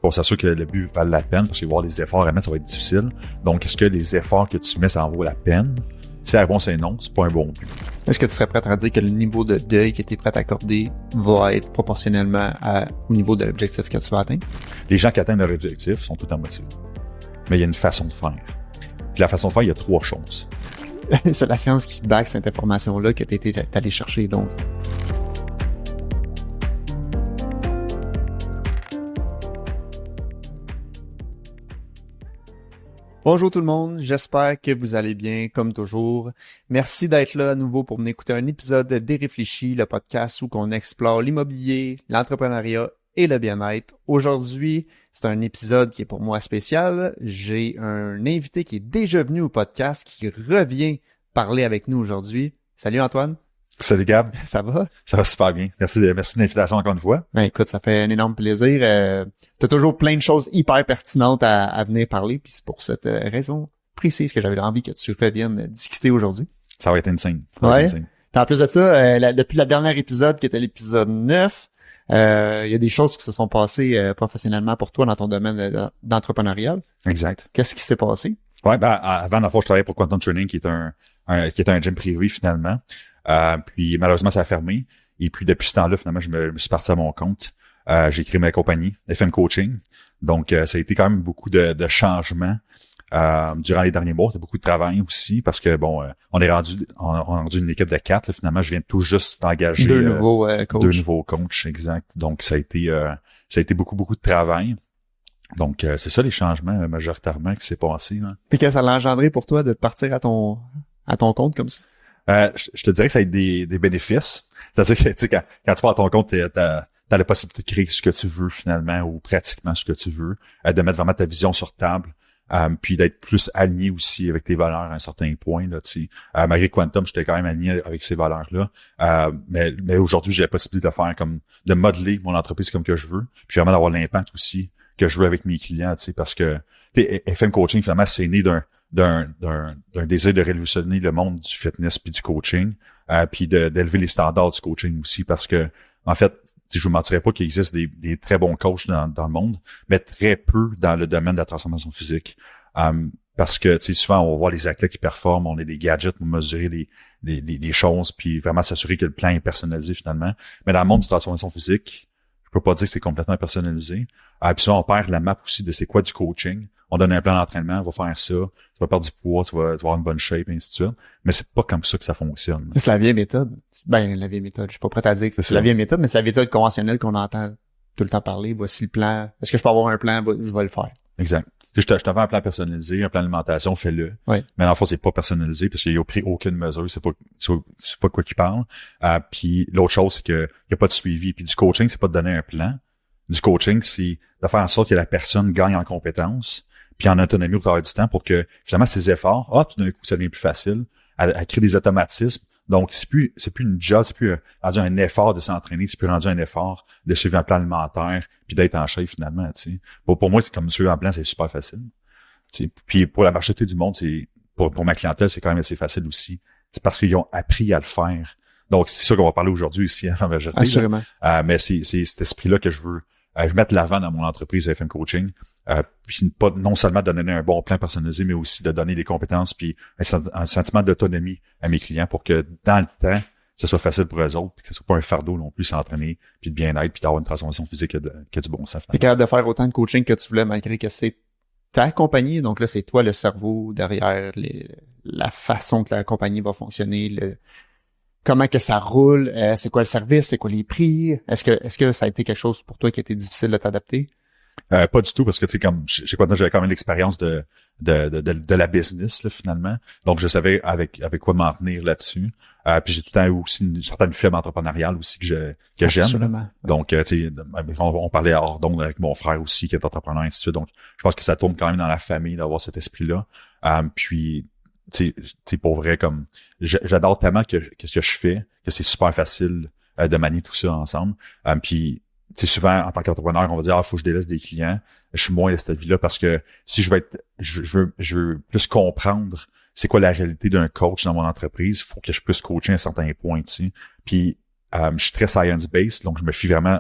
qu'on s'assure que le but vale la peine, parce que voir les efforts à mettre, ça va être difficile. Donc, est-ce que les efforts que tu mets, ça en vaut la peine? Si la réponse est non, c'est pas un bon but. Est-ce que tu serais prêt à dire que le niveau de deuil que tu es prêt à accorder va être proportionnellement au niveau de l'objectif que tu vas atteindre? Les gens qui atteignent leur objectif sont tout le temps motivés. Mais il y a une façon de faire. Puis la façon de faire, il y a 3 choses. C'est la science qui back cette information-là que tu étais allé chercher, donc. Bonjour tout le monde, j'espère que vous allez bien comme toujours. Merci d'être là à nouveau pour venir écouter un épisode d'Irréfléchi, le podcast où on explore l'immobilier, l'entrepreneuriat et le bien-être. Aujourd'hui, c'est un épisode qui est pour moi spécial. J'ai un invité qui est déjà venu au podcast qui revient parler avec nous aujourd'hui. Salut Antoine. Salut Gab. Ça va? Ça va super bien. Merci de l'invitation encore une fois. Ben écoute, ça fait un énorme plaisir. T'as toujours plein de choses hyper pertinentes à venir parler, puis c'est pour cette raison précise que j'avais envie que tu reviennes discuter aujourd'hui. Ça va être insane. Ouais. En plus de ça, depuis le dernier épisode, qui était l'épisode 9, il y a des choses qui se sont passées professionnellement pour toi dans ton domaine d'entrepreneurial. Exact. Qu'est-ce qui s'est passé? Ouais, ben avant la fois, je travaillais pour Quantum Training, qui est un gym privé finalement. Puis malheureusement, ça a fermé. Et puis depuis ce temps-là, finalement, je me suis parti à mon compte. J'ai créé ma compagnie, FM Coaching. Donc, ça a été quand même beaucoup de changements durant les derniers mois. C'était beaucoup de travail aussi parce que on est rendu une équipe de 4. Là, finalement, je viens tout juste d'engager 2 nouveaux coachs. 2 nouveaux coachs, exact. Donc, ça a été beaucoup de travail. Donc, c'est ça les changements majoritairement qui s'est passé. Hein. Puis qu'est-ce que ça a engendré pour toi de partir à ton compte comme ça? Je te dirais que ça a des bénéfices. C'est-à-dire que tu sais, quand tu pars à ton compte, t'as la possibilité de créer ce que tu veux finalement, ou pratiquement ce que tu veux, de mettre vraiment ta vision sur table, puis d'être plus aligné aussi avec tes valeurs à un certain point. Là, tu sais. Malgré Quantum, j'étais quand même aligné avec ces valeurs-là. Mais aujourd'hui, j'ai la possibilité de faire de modeler mon entreprise comme que je veux, puis vraiment d'avoir l'impact aussi que je veux avec mes clients, tu sais, parce que FM Coaching, finalement, c'est né d'un désir de révolutionner le monde du fitness puis du coaching, puis d'élever les standards du coaching aussi, parce que en fait, je vous mentirais pas qu'il existe des très bons coachs dans le monde, mais très peu dans le domaine de la transformation physique. Parce que souvent on va voir les athlètes qui performent, on a des gadgets pour mesurer les choses, puis vraiment s'assurer que le plan est personnalisé finalement. Mais dans le monde de la transformation physique, je peux pas dire que c'est complètement personnalisé. Puis ça, on perd la map aussi de c'est quoi du coaching. On donne un plan d'entraînement, on va faire ça, tu vas perdre du poids, tu vas avoir une bonne shape, et ainsi de suite. Mais c'est pas comme ça que ça fonctionne. C'est la vieille méthode. Ben, la vieille méthode. Je suis pas prêt à dire que c'est la vieille méthode, mais c'est la méthode conventionnelle qu'on entend tout le temps parler. Voici le plan. Est-ce que je peux avoir un plan? Je vais le faire. Exact. Je t'avais un plan personnalisé, un plan d'alimentation, fais-le. Oui. Mais dans le fond, c'est pas personnalisé parce qu'il n'y a pris aucune mesure, c'est pas de quoi qu'il parle. Puis l'autre chose, c'est que il y a pas de suivi. Puis du coaching, c'est pas de donner un plan. Du coaching, c'est de faire en sorte que la personne gagne en compétences, puis en autonomie au travers du temps pour que, finalement, ses efforts, tout d'un coup, ça devient plus facile. Elle crée des automatismes. Donc, c'est plus une job, c'est plus rendu un effort de s'entraîner, c'est plus rendu un effort de suivre un plan alimentaire, puis d'être en shape finalement, tu sais. Pour moi, c'est comme suivre un plan, c'est super facile. Tu sais. Puis pour la majorité du monde, pour ma clientèle, c'est quand même assez facile aussi. C'est parce qu'ils ont appris à le faire. Donc, c'est ça qu'on va parler aujourd'hui ici, en majorité. Assurément. Mais c'est cet esprit-là que je veux mettre l'avant dans mon entreprise FM Coaching. Puis pas non seulement de donner un bon plan personnalisé, mais aussi de donner des compétences puis un sentiment d'autonomie à mes clients pour que dans le temps, ce soit facile pour eux autres, puis que ce soit pas un fardeau non plus s'entraîner, puis de bien-être, puis d'avoir une transformation physique que du bon sens. T'es capable de faire autant de coaching que tu voulais, malgré que c'est ta compagnie, donc là, c'est toi le cerveau derrière la façon que la compagnie va fonctionner, comment que ça roule, c'est quoi le service, c'est quoi les prix, est-ce que ça a été quelque chose pour toi qui a été difficile de t'adapter? Pas du tout, parce que tu sais, comme chez Quantum, j'avais quand même l'expérience de la business là, finalement. Donc je savais avec quoi m'en tenir là-dessus. Puis j'ai tout le temps aussi une certaine fibre entrepreneuriale aussi que j'aime. Absolument. Donc tu sais, on parlait hors d'onde avec mon frère aussi qui est entrepreneur et ainsi de suite. Donc je pense que ça tourne quand même dans la famille d'avoir cet esprit-là. Puis tu sais pour vrai, comme j'adore tellement qu'est-ce que je fais, que c'est super facile de manier tout ça ensemble. Puis tu sais, souvent, en tant qu'entrepreneur, on va dire, faut que je délaisse des clients. Je suis moins de cette vie-là parce que si je veux plus comprendre c'est quoi la réalité d'un coach dans mon entreprise, il faut que je puisse coacher à un certain point, tu sais. Puis, je suis très science-based, donc je me fie vraiment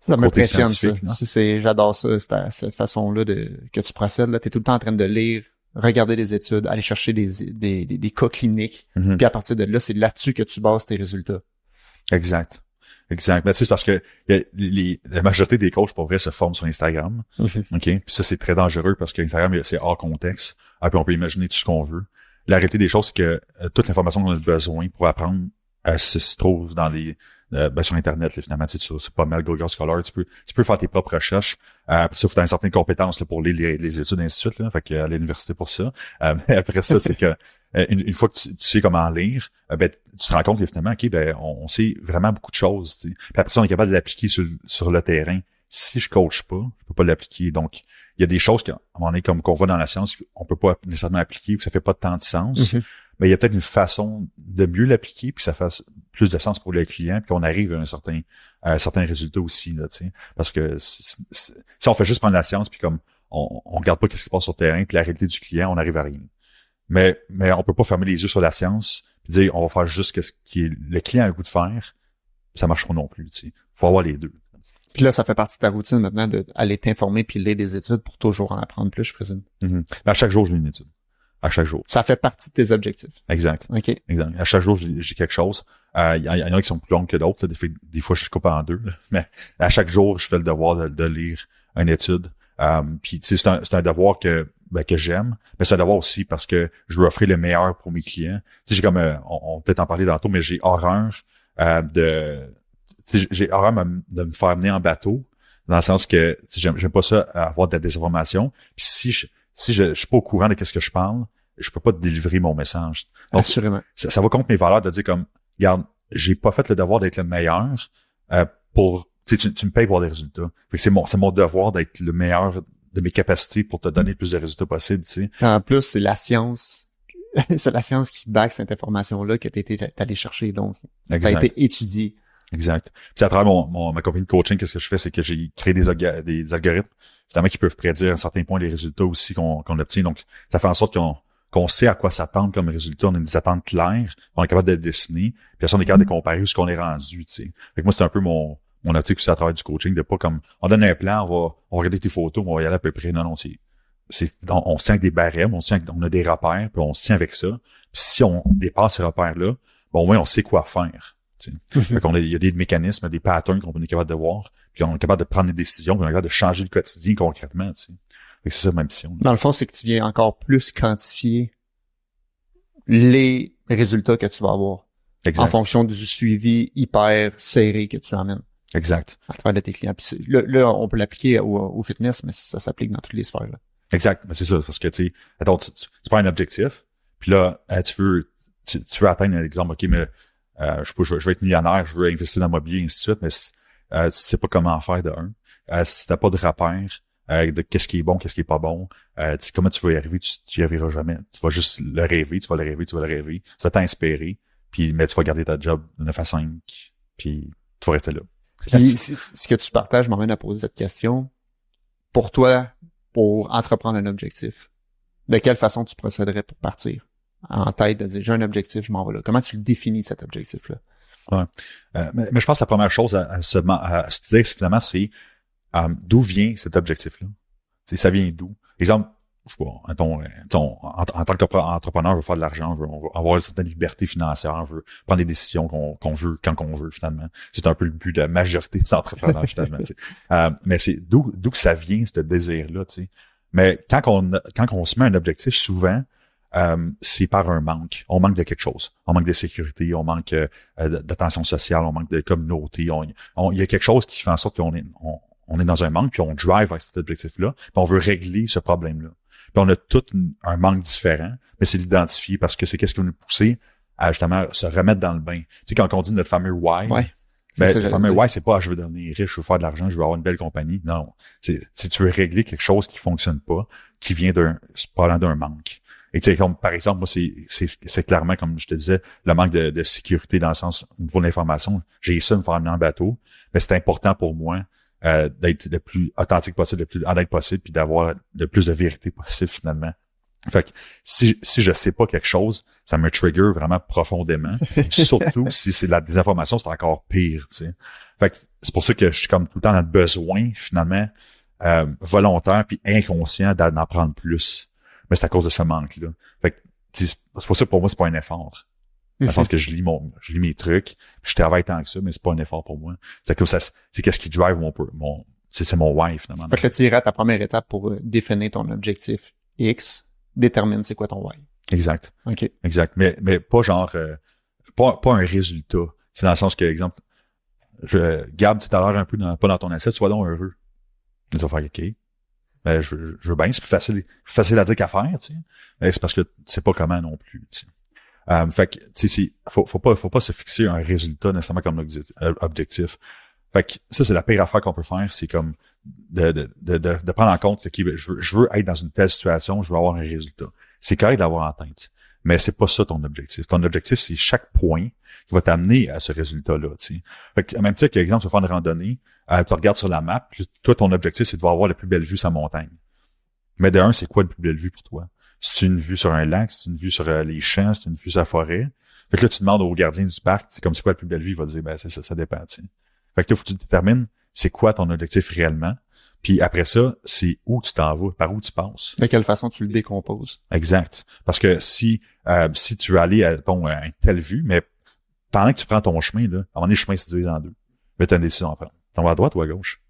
Ça me côté impressionne, ça. scientifique, non? J'adore ça, cette façon-là que tu procèdes, là. T'es tout le temps en train de lire, regarder des études, aller chercher des cas cliniques. Mhm. Puis à partir de là, c'est là-dessus que tu bases tes résultats. Exact. Exact. Mais tu sais, c'est parce que la majorité des coachs, pour vrai, se forment sur Instagram. OK? Puis ça, c'est très dangereux parce que Instagram, c'est hors contexte. Puis on peut imaginer tout ce qu'on veut. La réalité des choses, c'est que toute l'information qu'on a besoin pour apprendre se trouve dans sur Internet, là, finalement. Tu sais, c'est pas mal Google Scholar. Tu peux faire tes propres recherches. Après ça, il faut avoir une certaine compétence là, pour lire les études, et ainsi de suite. Là. Fait que à l'université pour ça. Mais après ça, c'est que une fois que tu sais comment lire, tu te rends compte que finalement, OK, on sait vraiment beaucoup de choses. Tu sais. Puis après ça, on est capable de l'appliquer sur le terrain. Si je coach pas, je peux pas l'appliquer. Donc, il y a des choses qu'à un moment donné, comme qu'on voit dans la science, on peut pas nécessairement appliquer, ou que ça fait pas tant de sens. Mais il y a peut-être une façon de mieux l'appliquer, puis ça fasse plus de sens pour le client, puis qu'on arrive à un certain résultat aussi, là, tu sais. Parce que si on fait juste prendre la science, puis comme on regarde pas qu'est-ce qui passe sur le terrain, puis la réalité du client, on n'arrive à rien. Mais on peut pas fermer les yeux sur la science, puis dire on va faire juste ce qui le client a un goût de faire. Ça marche pas non plus, tu sais. Faut avoir les deux. Puis là, ça fait partie de ta routine maintenant d'aller t'informer puis lire des études pour toujours en apprendre plus, je présume. Mais à chaque jour, je lis une étude. À chaque jour. Ça fait partie de tes objectifs. Exact. OK. Exact. À chaque jour, j'ai quelque chose. Il y en a qui sont plus longues que d'autres. Des fois, je coupe en deux. Là. Mais à chaque jour, je fais le devoir de lire une étude. Puis tu sais, c'est un devoir que j'aime. Mais c'est un devoir aussi parce que je veux offrir le meilleur pour mes clients. Tu sais, j'ai comme on peut-être en parler tantôt, mais j'ai horreur j'ai horreur de me faire amener en bateau. Dans le sens que j'aime pas ça avoir de la désinformation. Puis si je suis pas au courant de qu'est-ce que je parle, je peux pas te délivrer mon message. Donc, assurément. Ça va contre mes valeurs de dire comme, regarde, j'ai pas fait le devoir d'être le meilleur pour, tu me payes pour des résultats. Fait que c'est mon devoir d'être le meilleur de mes capacités pour te donner le plus de résultats possible, tu sais. En plus, c'est la science. C'est la science qui back cette information-là que t'es allé chercher. Donc, exact. Ça a été étudié. Exact. Puis à travers ma compagnie de coaching, qu'est-ce que je fais, c'est que j'ai créé des algorithmes, évidemment, qui peuvent prédire à un certain point les résultats aussi qu'on obtient. Donc, ça fait en sorte qu'on sait à quoi s'attendre comme résultat. On a des attentes claires, on est capable de le dessiner, puis après, on est capable de comparer où ce qu'on est rendu, tu sais. Fait que moi, c'est un peu mon optique aussi à travers du coaching, de pas comme, on donne un plan, on va regarder tes photos, on va y aller à peu près. Non, on se tient avec des barèmes, on a des repères, puis on se tient avec ça. Puis si on dépasse ces repères-là, au moins, on sait quoi faire. Fait qu'on il y a des mécanismes, des patterns qu'on est capable de voir, puis on est capable de prendre des décisions, puis on est capable de changer le quotidien concrètement, tu sais. Fait que c'est ça ma mission. Dans le fond, c'est que tu viens encore plus quantifier les résultats que tu vas avoir. Exact. En fonction du suivi hyper serré que tu amènes. Exact. À travers de tes clients. Puis là, on peut l'appliquer au fitness, mais ça s'applique dans toutes les sphères, là. Exact. Mais c'est ça, parce que, tu sais, attends, tu prends un objectif, puis là, tu veux atteindre un exemple, OK, mais je vais être millionnaire, je veux investir dans l'immobilier, et ainsi de suite, mais tu sais pas comment faire de un. Si t'as pas de repère de qu'est-ce qui est bon, qu'est-ce qui est pas bon, comment tu vas y arriver, tu y arriveras jamais. Tu vas juste le rêver, tu vas le rêver, ça va t'inspirer, mais tu vas garder ta job de 9 à 5, puis tu vas rester là. Puis, ce que tu partages m'amène à poser cette question. Pour toi, pour entreprendre un objectif, de quelle façon tu procéderais pour partir en tête de dire j'ai un objectif, je m'en vais là. Comment tu le définis cet objectif-là? Ouais. Mais je pense que la première chose à se dire, finalement, c'est d'où vient cet objectif-là. Ça vient d'où? Exemple, je sais pas, en tant qu'entrepreneur, on veut faire de l'argent, on veut avoir une certaine liberté financière, on veut prendre des décisions qu'on veut quand qu'on veut, finalement. C'est un peu le but de la majorité des entrepreneurs, finalement. Mais c'est d'où que ça vient, ce désir-là, tu sais. Mais quand on se met un objectif, souvent, c'est par un manque. On manque de quelque chose. On manque de sécurité, on manque d'attention sociale, on manque de communauté. Il y a quelque chose qui fait en sorte qu'on est dans un manque, puis on drive vers cet objectif-là, puis on veut régler ce problème-là. Puis on a tout un manque différent, mais c'est l'identifier parce que c'est qu'est-ce qui va nous pousser à justement se remettre dans le bain. Tu sais, quand on dit notre fameux why, ouais, le fameux why, c'est pas je veux devenir riche, je veux faire de l'argent, je veux avoir une belle compagnie. Non, c'est tu veux régler quelque chose qui fonctionne pas, qui vient d'un manque. Et tu sais, comme par exemple, moi, c'est clairement, comme je te disais, le manque de sécurité dans le sens au niveau de l'information. J'ai ça me faire amener en bateau, mais c'est important pour moi d'être le plus authentique possible, le plus honnête possible, puis d'avoir le plus de vérité possible finalement Fait que si je sais pas quelque chose, ça me trigger vraiment profondément. Surtout si c'est de la désinformation, c'est encore pire, tu sais. Fait que c'est pour ça que je suis comme tout le temps dans le besoin, finalement, volontaire puis inconscient d'en prendre plus. Mais c'est à cause de ce manque-là. Fait que c'est pour ça que pour moi, c'est pas un effort. Dans le sens que je lis mes trucs, puis je travaille tant que ça, mais c'est pas un effort pour moi. C'est que ça, c'est qu'est-ce qui drive c'est mon why, finalement. Fait que là, tu irais à ta première étape pour définir ton objectif X, détermine c'est quoi ton why. Exact. OK. Exact. Mais pas genre, pas un résultat. C'est dans le sens que, exemple, Gab, tout à l'heure un peu pas dans ton assiette, sois donc heureux. Tu vas faire OK. Ben, je veux bien, c'est plus facile à dire qu'à faire, tu sais. Mais c'est parce que tu sais pas comment non plus, tu sais. Fait que, tu sais, faut pas se fixer un résultat nécessairement comme objectif. Fait que ça, c'est la pire affaire qu'on peut faire, c'est comme de prendre en compte que je veux être dans une telle situation, je veux avoir un résultat. C'est correct d'avoir en tête, mais c'est pas ça ton objectif. Ton objectif, c'est chaque point qui va t'amener à ce résultat-là, tu sais. Fait que, même titre qu'exemple, tu vas faire une randonnée, tu regardes sur la map, puis toi, ton objectif, c'est de voir avoir la plus belle vue sur la montagne. Mais de un, c'est quoi la plus belle vue pour toi? C'est une vue sur un lac, c'est une vue sur les champs, c'est une vue sur la forêt. Fait que là, tu demandes au gardien du parc, c'est comme c'est quoi la plus belle vue, il va te dire, ben, c'est ça dépend, tu sais. Fait que là, faut que tu détermines c'est quoi ton objectif réellement. Puis après ça, c'est où tu t'en vas, par où tu passes. De quelle façon tu le décomposes. Exact. Parce que si tu veux aller à une telle vue, mais pendant que tu prends ton chemin, là, à un moment donné, le chemin se divise en deux. Mais tu as une décision à prendre. T'en vas à droite ou à gauche?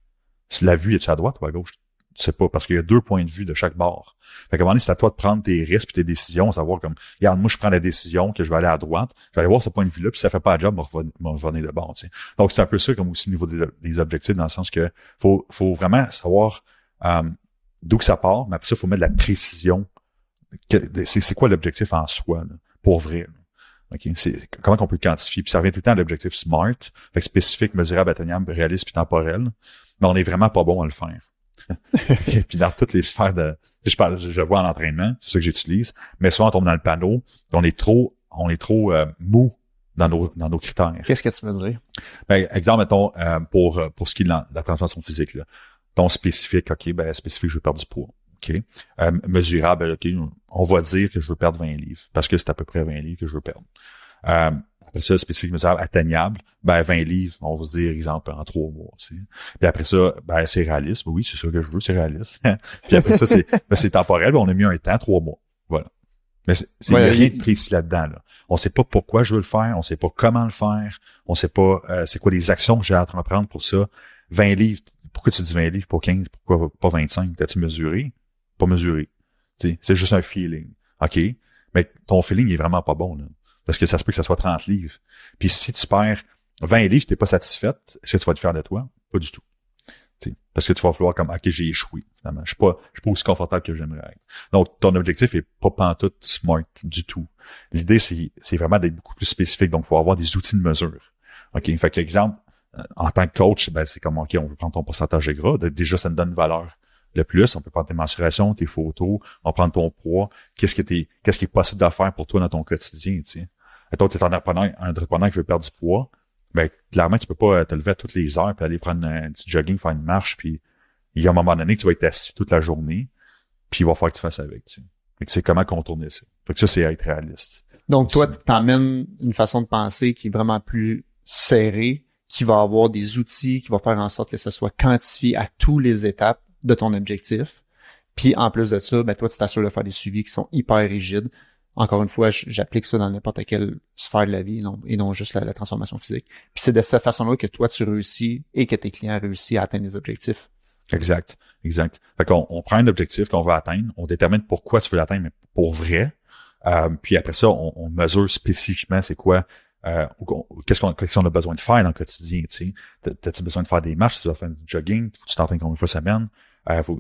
Si la vue, est-tu à droite ou à gauche? Tu sais pas, parce qu'il y a 2 points de vue de chaque bord. Fait qu'à un moment donné, c'est à toi de prendre tes risques et tes décisions, savoir comme, regarde, moi, je prends la décision que je vais aller à droite, je vais aller voir ce point de vue-là, puis si ça fait pas la job, me revenir de bord, tu sais. Donc, c'est un peu ça, comme aussi au niveau des objectifs, dans le sens que faut vraiment savoir d'où que ça part, mais après ça, il faut mettre de la précision. C'est quoi l'objectif en soi, là, pour vrai, là. OK? C'est comment qu'on peut le quantifier. Puis ça revient tout le temps à l'objectif SMART, fait que spécifique, mesurable, atteignable, réaliste puis temporel. Mais on est vraiment pas bon à le faire. Et puis dans toutes les sphères je vois en entraînement, c'est ça que j'utilise, mais souvent on tombe dans le panneau, on est trop mou dans nos critères. Qu'est-ce que tu veux dire? Ben, exemple, mettons, pour ce qui est de la transformation physique, là. Ton spécifique, OK, ben spécifique, je veux perdre du poids. OK. Mesurable, OK, on va dire que je veux perdre 20 livres, parce que c'est à peu près 20 livres que je veux perdre. Après ça, spécifique, mesurable, atteignable, ben 20 livres, on va se dire, exemple, en 3 mois. Tu sais. Puis après ça, ben c'est réaliste. Oui, c'est ça que je veux, c'est réaliste. Puis après ça, c'est temporel, ben, on a mis un temps, 3 mois. Voilà. Mais il y a rien de précis là-dedans. Là. On sait pas pourquoi je veux le faire, on sait pas comment le faire, on sait pas c'est quoi les actions que j'ai à entreprendre pour ça. 20 livres, pourquoi tu dis 20 livres pour 15, pourquoi pas 25? T'as-tu mesuré? Pas mesuré. Tu sais, c'est juste un feeling. OK? Mais ton feeling est vraiment pas bon, là. Parce que ça se peut que ça soit 30 livres. Puis si tu perds 20 livres, t'es pas satisfaite, est-ce que tu vas te faire de toi? Pas du tout. T'sais, parce que tu vas vouloir comme, OK, j'ai échoué, finalement. Je suis pas aussi confortable que j'aimerais être. Donc, ton objectif est pas pantoute smart du tout. L'idée, c'est vraiment d'être beaucoup plus spécifique. Donc, il faut avoir des outils de mesure. OK? Fait que l'exemple, en tant que coach, ben, c'est comme, OK, on veut prendre ton pourcentage de gras. Déjà, ça nous donne une valeur. Le plus, on peut prendre tes mensurations, tes photos, on prend ton poids. Qu'est-ce qui est possible de faire pour toi dans ton quotidien, tu sais? Et toi, tu es un entrepreneur qui veut perdre du poids, ben, clairement, tu peux pas te lever à toutes les heures puis aller prendre un petit jogging, faire une marche, puis il y a un moment donné que tu vas être assis toute la journée, puis il va falloir que tu fasses avec, tu sais. Fait que c'est comment contourner ça. Fait que ça, c'est être réaliste. Donc, toi, tu t'emmènes une façon de penser qui est vraiment plus serrée, qui va avoir des outils, qui va faire en sorte que ça soit quantifié à toutes les étapes de ton objectif. Puis, en plus de ça, ben, toi, tu t'assures de faire des suivis qui sont hyper rigides. Encore une fois, j'applique ça dans n'importe quelle sphère de la vie et non juste la transformation physique. Puis c'est de cette façon-là que toi, tu réussis et que tes clients réussissent à atteindre les objectifs. Exact. Fait qu'on prend un objectif qu'on veut atteindre, on détermine pourquoi tu veux l'atteindre, mais pour vrai. Puis après ça, on mesure spécifiquement c'est quoi, qu'est-ce qu'on a besoin de faire dans le quotidien, tu sais. T'as-tu besoin de faire des marches, tu dois faire du jogging, faut que tu t'entraînes combien de fois semaine,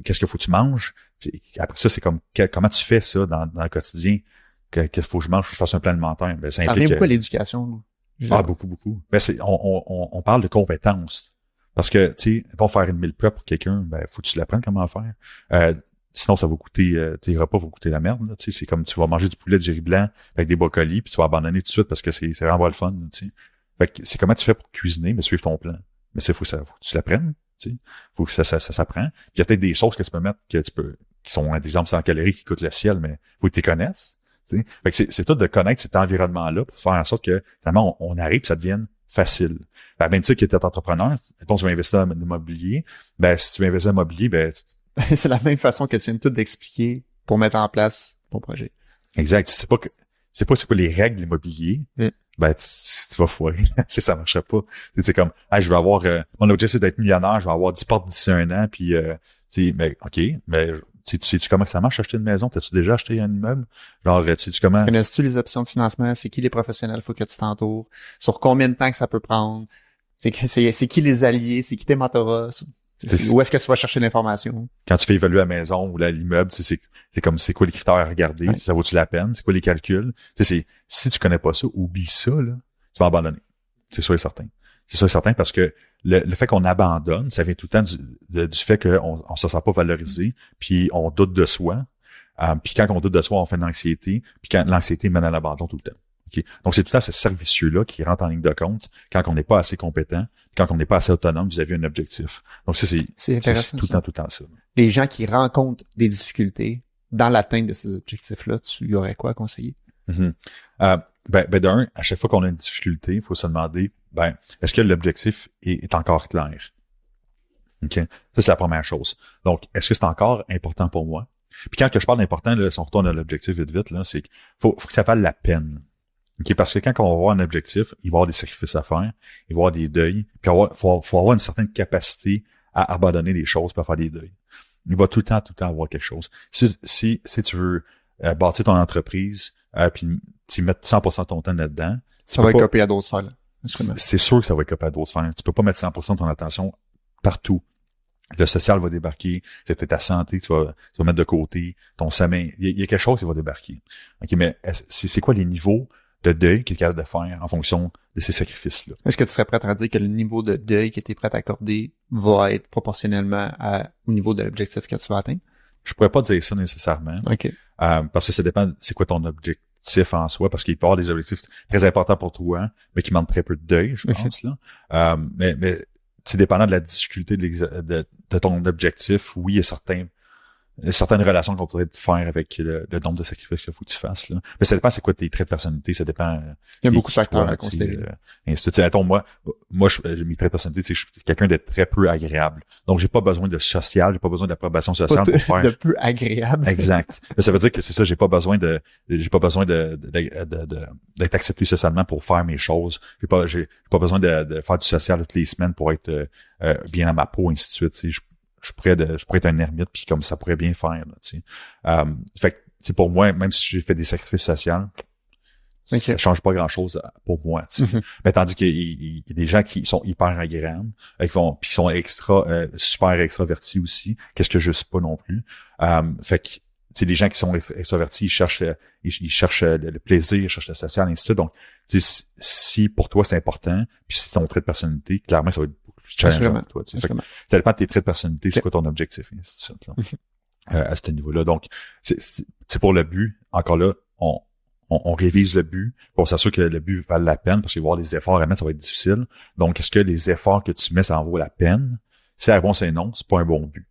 qu'est-ce qu'il faut que tu manges. Puis après ça, c'est comme, comment tu fais ça dans le quotidien? Qu'est-ce qu'il faut que je mange, faut que je fasse un plan alimentaire. Ben, ça revient beaucoup à l'éducation. Beaucoup. Ben, on parle de compétences. Parce que, tu sais, pour faire une meal prep pour quelqu'un, ben, faut que tu l'apprennes comment faire. Sinon, ça va coûter, tes repas vont coûter la merde, là. Tu sais, c'est comme tu vas manger du poulet, du riz blanc avec des brocolis, puis tu vas abandonner tout de suite parce que c'est vraiment pas le fun, tu sais. Fait que c'est comment tu fais pour cuisiner, mais suivre ton plan. Mais faut que tu l'apprennes, tu sais. Faut que ça s'apprend. Puis il y a peut-être des sauces que tu peux mettre, qui sont des exemples sans calories qui coûtent le ciel, mais faut que tu les connaisses. T'sais. Fait que c'est tout de connaître cet environnement-là pour faire en sorte que finalement on arrive, que ça devienne facile. Ben, tu sais que tu es entrepreneur, mettons, tu vas investir dans l'immobilier, ben si tu veux investir dans l'immobilier, ben c'est la même façon que tu viens tout d'expliquer pour mettre en place ton projet. exact. Tu sais pas c'est quoi les règles de l'immobilier. Ben tu vas foirer. Ça marcherait pas. C'est comme je vais avoir mon objectif c'est d'être millionnaire, je vais avoir 10 portes d'ici un an, puis mais OK, mais sais-tu comment que ça marche acheter une maison? T'as-tu déjà acheté un immeuble? Genre, sais-tu comment? Connais-tu les options de financement? C'est qui les professionnels? Faut que tu t'entoures. Sur combien de temps que ça peut prendre? C'est qui les alliés? C'est qui tes mentorats? Où est-ce que tu vas chercher l'information? Quand tu fais évaluer la maison ou l'immeuble, c'est comme c'est quoi les critères à regarder, ça vaut-tu la peine, c'est quoi les calculs. Si tu connais pas ça, oublie ça, là, tu vas abandonner. C'est sûr et certain. C'est sûr et certain parce que le fait qu'on abandonne, ça vient tout le temps du fait qu'on se sent pas valorisé, puis on doute de soi. Puis quand on doute de soi, on fait de l'anxiété, puis quand l'anxiété mène à l'abandon tout le temps. Okay? Donc, c'est tout le temps ce cercle vicieux-là qui rentre en ligne de compte quand on n'est pas assez compétent, quand on n'est pas assez autonome vis-à-vis d'un objectif. Donc, c'est tout le temps ça. Les gens qui rencontrent des difficultés dans l'atteinte de ces objectifs-là, tu y aurais quoi à conseiller? D'un, à chaque fois qu'on a une difficulté, il faut se demander, est-ce que l'objectif est encore clair? OK? Ça, c'est la première chose. Donc, est-ce que c'est encore important pour moi? Puis quand que je parle d'important, là, si on retourne à l'objectif vite, là, c'est qu'il faut que ça vaille la peine. Okay, parce que quand on va avoir un objectif, il va y avoir des sacrifices à faire, il va y avoir des deuils, puis faut avoir une certaine capacité à abandonner des choses pour faire des deuils. Il va tout le temps avoir quelque chose. Si tu veux bâtir ton entreprise, puis tu mettre 100% de ton temps là-dedans, ça va être copié à d'autres sphères. C'est sûr que ça va être copié à d'autres sphères. Tu peux pas mettre 100% de ton attention partout. Le social va débarquer, c'est ta santé que tu vas mettre de côté, ton sommeil. Il y a quelque chose qui va débarquer. OK, mais c'est quoi les niveaux de deuil qu'il est capable de faire en fonction de ces sacrifices-là? Est-ce que tu serais prêt à dire que le niveau de deuil que tu es prêt à accorder va être proportionnellement au niveau de l'objectif que tu vas atteindre? Je pourrais pas dire ça nécessairement. OK. Parce que ça dépend c'est quoi ton objectif en soi, parce qu'il peut y avoir des objectifs très importants pour toi, mais qui demandent très peu de deuil, je pense, là. Mais c'est dépendant de la difficulté de ton objectif. Oui, il y a certaines relations qu'on pourrait faire avec le nombre de sacrifices qu'il faut que tu fasses, là. Mais ça dépend c'est quoi tes traits de personnalité, ça dépend. Il y a beaucoup de facteurs à considérer. Moi, mes traits de personnalité, c'est que je suis quelqu'un de très peu agréable. Donc, j'ai pas besoin de social, j'ai pas besoin d'approbation sociale pour faire. De peu agréable. Exact. Mais ça veut dire que c'est ça, j'ai pas besoin d'être accepté socialement pour faire mes choses. J'ai pas besoin de faire du social toutes les semaines pour être bien à ma peau, ainsi de suite. Tu sais, je pourrais être un ermite puis comme ça pourrait bien faire, là, tu sais. Fait que pour moi, même si j'ai fait des sacrifices sociaux, ça change pas grand-chose pour moi, tu sais. Mais tandis qu'il y a des gens qui sont hyper agréables, puis qui sont super extravertis aussi, qu'est-ce que je suis pas non plus. Fait que c'est des gens qui sont extravertis, ils cherchent le plaisir, ils cherchent le social, ainsi de suite. Donc, si pour toi c'est important, puis c'est ton trait de personnalité, clairement ça va être challengeant pour toi. Ça dépend de tes traits de personnalité, c'est quoi ton objectif, et ainsi de suite. Là, à ce niveau-là. Donc, c'est pour le but, encore là, on révise le but pour s'assurer que le but vale la peine, parce qu'il va y avoir des efforts à mettre, ça va être difficile. Donc, est-ce que les efforts que tu mets, ça en vaut la peine? Si la réponse est non, c'est pas un bon but.